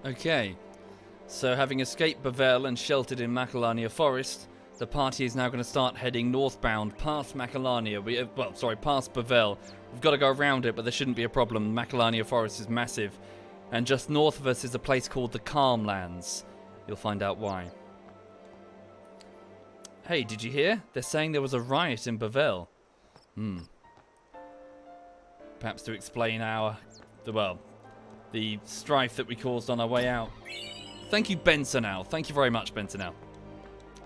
Okay. So, having escaped Bevelle and sheltered in Macalania Forest, the party is now going to start heading northbound past Macalania. Past Bevelle. We've got to go around it, but there shouldn't be a problem. Macalania Forest is massive. And just north of us is a place called the Calmlands. You'll find out why. Hey, did you hear? They're saying there was a riot in Bevelle. Perhaps to explain the strife that we caused on our way out. Thank you, Bensonal. Thank you very much, Bensonal.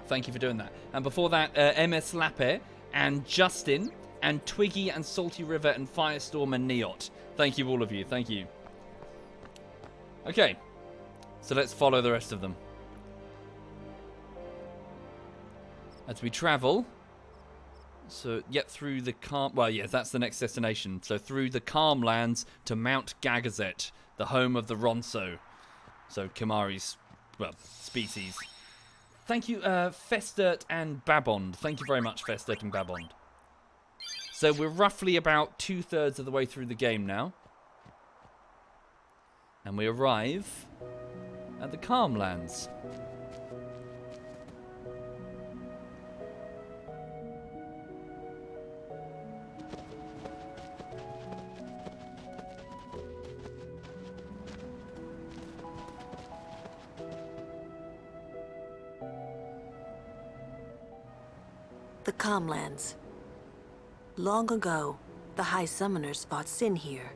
Thank you for doing that. And before that, MS Lappe and Justin and Twiggy and Salty River and Firestorm and Neot. Thank you, all of you. Thank you. Okay. So let's follow the rest of them. as we travel. So, yet through the calm... Well, yes, that's the next destination. So, through the calm lands to Mount Gagazet, the home of the Ronso. So, Kimahri's, well, species. Thank you, Festert and Babond. Thank you very much, Festert and Babond. So, we're roughly about 2/3 of the way through the game now. And we arrive at the calm lands. The Calmlands. Long ago, the High Summoners fought Sin here.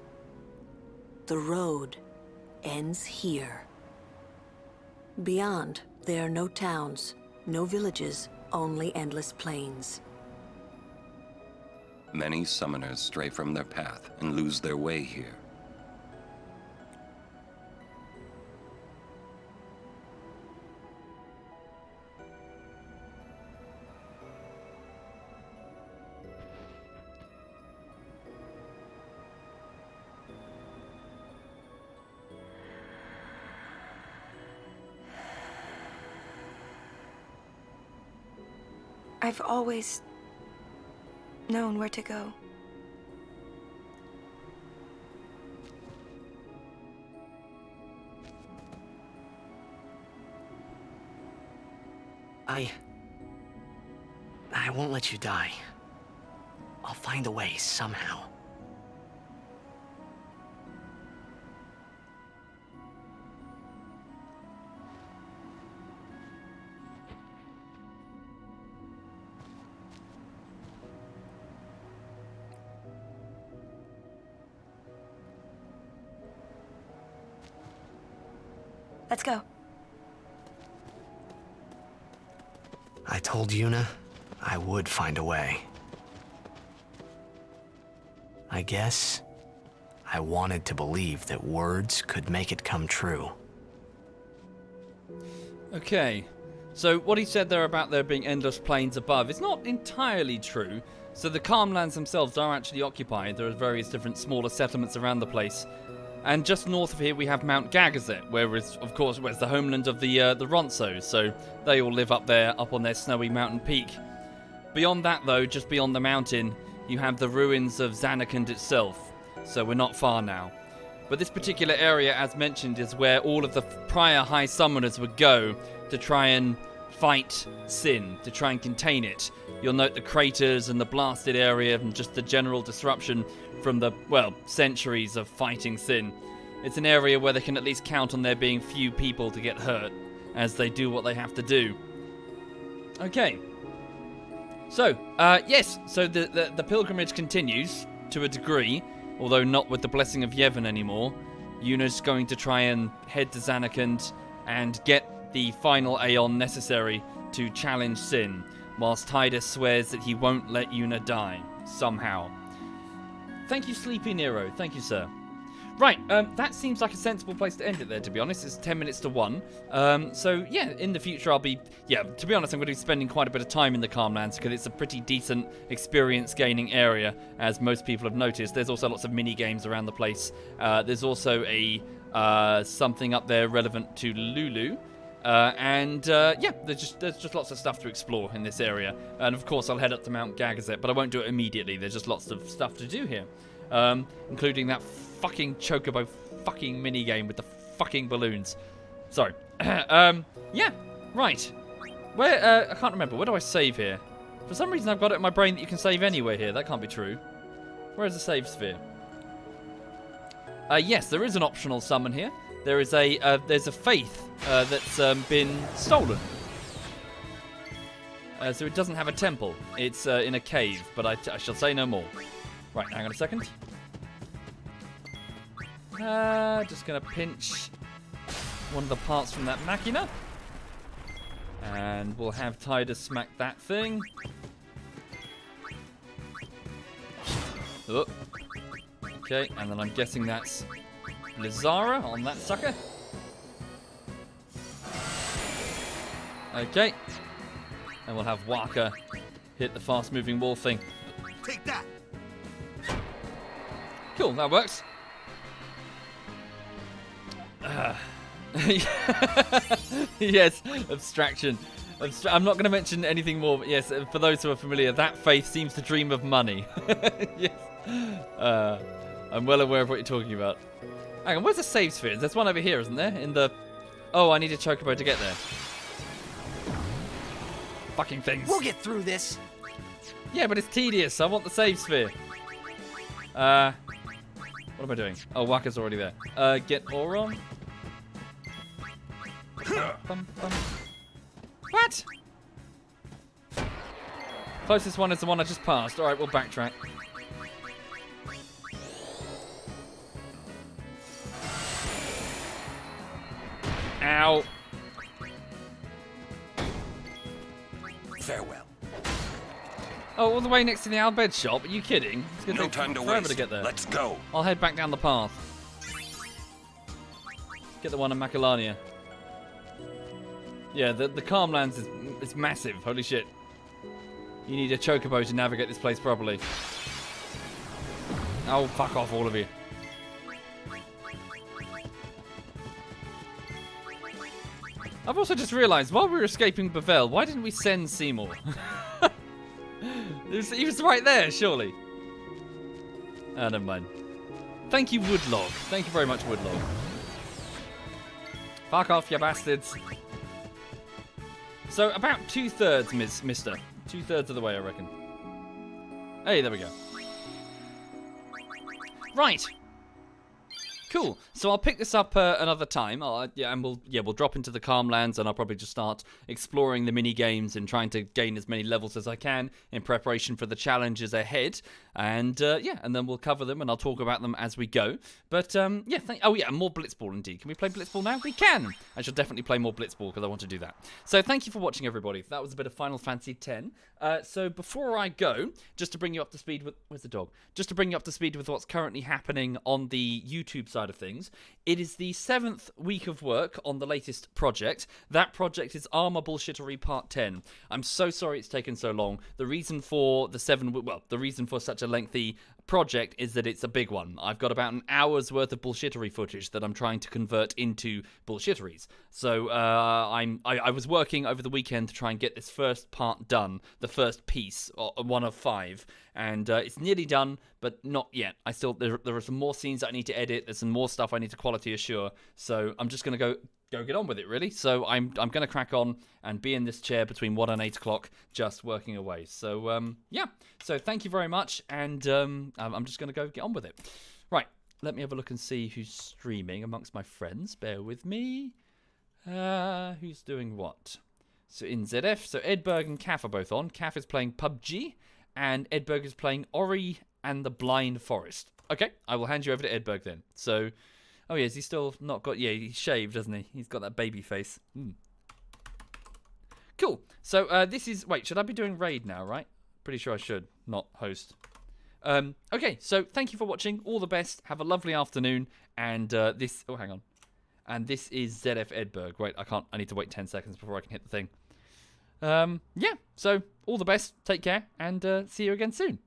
The road ends here. Beyond, there are no towns, no villages, only endless plains. Many summoners stray from their path and lose their way here. I've always known where to go. I won't let you die. I'll find a way somehow. Let's go. I told Yuna I would find a way. I guess I wanted to believe that words could make it come true. Okay, so what he said there about there being endless plains above is not entirely true. So the Calmlands themselves are actually occupied. There are various different smaller settlements around the place. And just north of here we have Mount Gagazet, where is, of course, where's the homeland of the Ronsos, so they all live up there, up on their snowy mountain peak. Beyond that, though, just beyond the mountain, you have the ruins of Zanarkand itself, so we're not far now. But this particular area, as mentioned, is where all of the prior High Summoners would go to try and fight Sin, to try and contain it. You'll note the craters and the blasted area and just the general disruption from the, well, centuries of fighting Sin. It's an area where they can at least count on there being few people to get hurt as they do what they have to do. Okay. So, yes, so the pilgrimage continues to a degree, although not with the blessing of Yevon anymore. Yuna's going to try and head to Zanarkand and get the final Aeon necessary to challenge Sin, whilst Tidus swears that he won't let Yuna die, somehow. Thank you, Sleepy Nero. Thank you, sir. Right, that seems like a sensible place to end it there, to be honest. It's 10 minutes to 1. So, yeah, in the future I'll be... Yeah, to be honest, I'm going to be spending quite a bit of time in the Calmlands because it's a pretty decent experience-gaining area, as most people have noticed. There's also lots of mini-games around the place. There's also a something up there relevant to Lulu. Yeah, there's just lots of stuff to explore in this area. And, of course, I'll head up to Mount Gagazet, but I won't do it immediately. There's just lots of stuff to do here, including that fucking Chocobo fucking minigame with the fucking balloons. Sorry. Yeah, right. Where, I can't remember. Where do I save here? For some reason I've got it in my brain that you can save anywhere here. That can't be true. Where is the save sphere? Yes, there is an optional summon here. There is there's a faith that's been stolen. So it doesn't have a temple. It's in a cave, but I shall say no more. Right, hang on a second. Just gonna pinch one of the parts from that machina. And we'll have Tidus smack that thing. Oh. Okay, and then I'm guessing that's Lizara on that sucker. Okay. And we'll have Waka hit the fast-moving wall thing. Take that. Cool, that works. Yes, abstraction. I'm not going to mention anything more, but yes, for those who are familiar, that faith seems to dream of money. Yes. I'm well aware of what you're talking about. Hang on, where's the save sphere? There's one over here, isn't there? In the... Oh, I need a chocobo to get there. Fucking things. We'll get through this. Yeah, but it's tedious. I want the save sphere. What am I doing? Oh, Waka's already there. Get Auron. Bum, bum. What? Closest one is the one I just passed. Alright, we'll backtrack. Ow. Farewell. Oh, all the way next to the Albed shop? Are you kidding? It's gonna No take time to forever waste. to get there. Let's go. I'll head back down the path. Get the one in Macalania. Yeah, the Calmlands is massive. Holy shit. You need a chocobo to navigate this place properly. Oh, fuck off, all of you. I've also just realised, while we were escaping Bevelle, why didn't we send Seymour? He was right there, surely. Ah, never mind. Thank you, Woodlog. Thank you very much, Woodlog. Fuck off, you bastards. So, about 2/3, mister. 2/3 of the way, I reckon. Hey, there we go. Right. Cool. So I'll pick this up another time. We'll drop into the Calmlands, and I'll probably just start exploring the mini games and trying to gain as many levels as I can in preparation for the challenges ahead. And and then we'll cover them, and I'll talk about them as we go. But more Blitzball indeed. Can we play Blitzball now? We can. I shall definitely play more Blitzball because I want to do that. So thank you for watching, everybody. That was a bit of Final Fantasy X. So before I go, just to bring you up to speed with where's the dog? Just to bring you up to speed with what's currently happening on the YouTube side of things. It is the 7th week of work on the latest project. That project is Armor Bullshittery Part 10. I'm so sorry it's taken so long. The reason for such a lengthy project is that it's a big one. I've got about an hour's worth of bullshittery footage that I'm trying to convert into bullshitteries. So I was working over the weekend to try and get this first part done, the first piece, one of 5, and it's nearly done, but not yet. There are some more scenes that I need to edit. There's some more stuff I need to quality assure. So I'm just gonna go get on with it, really. So I'm gonna crack on and be in this chair between 1 and 8 o'clock, just working away. So So thank you very much, and I'm just gonna go get on with it. Right, let me have a look and see who's streaming amongst my friends. Bear with me. Who's doing what? So in ZF, so Edberg and Caf are both on. Caf is playing PUBG, and Edberg is playing Ori and the Blind Forest. Okay, I will hand you over to Edberg then. So, oh yeah, has he still not got... Yeah, he's shaved, doesn't he? He's got that baby face. Cool. So this is... Wait, should I be doing raid now, right? Pretty sure I should, not host. Okay, so thank you for watching. All the best. Have a lovely afternoon. And this... Oh, hang on. And this is ZF Edberg. Wait, I need to wait 10 seconds before I can hit the thing. So all the best. Take care. And see you again soon.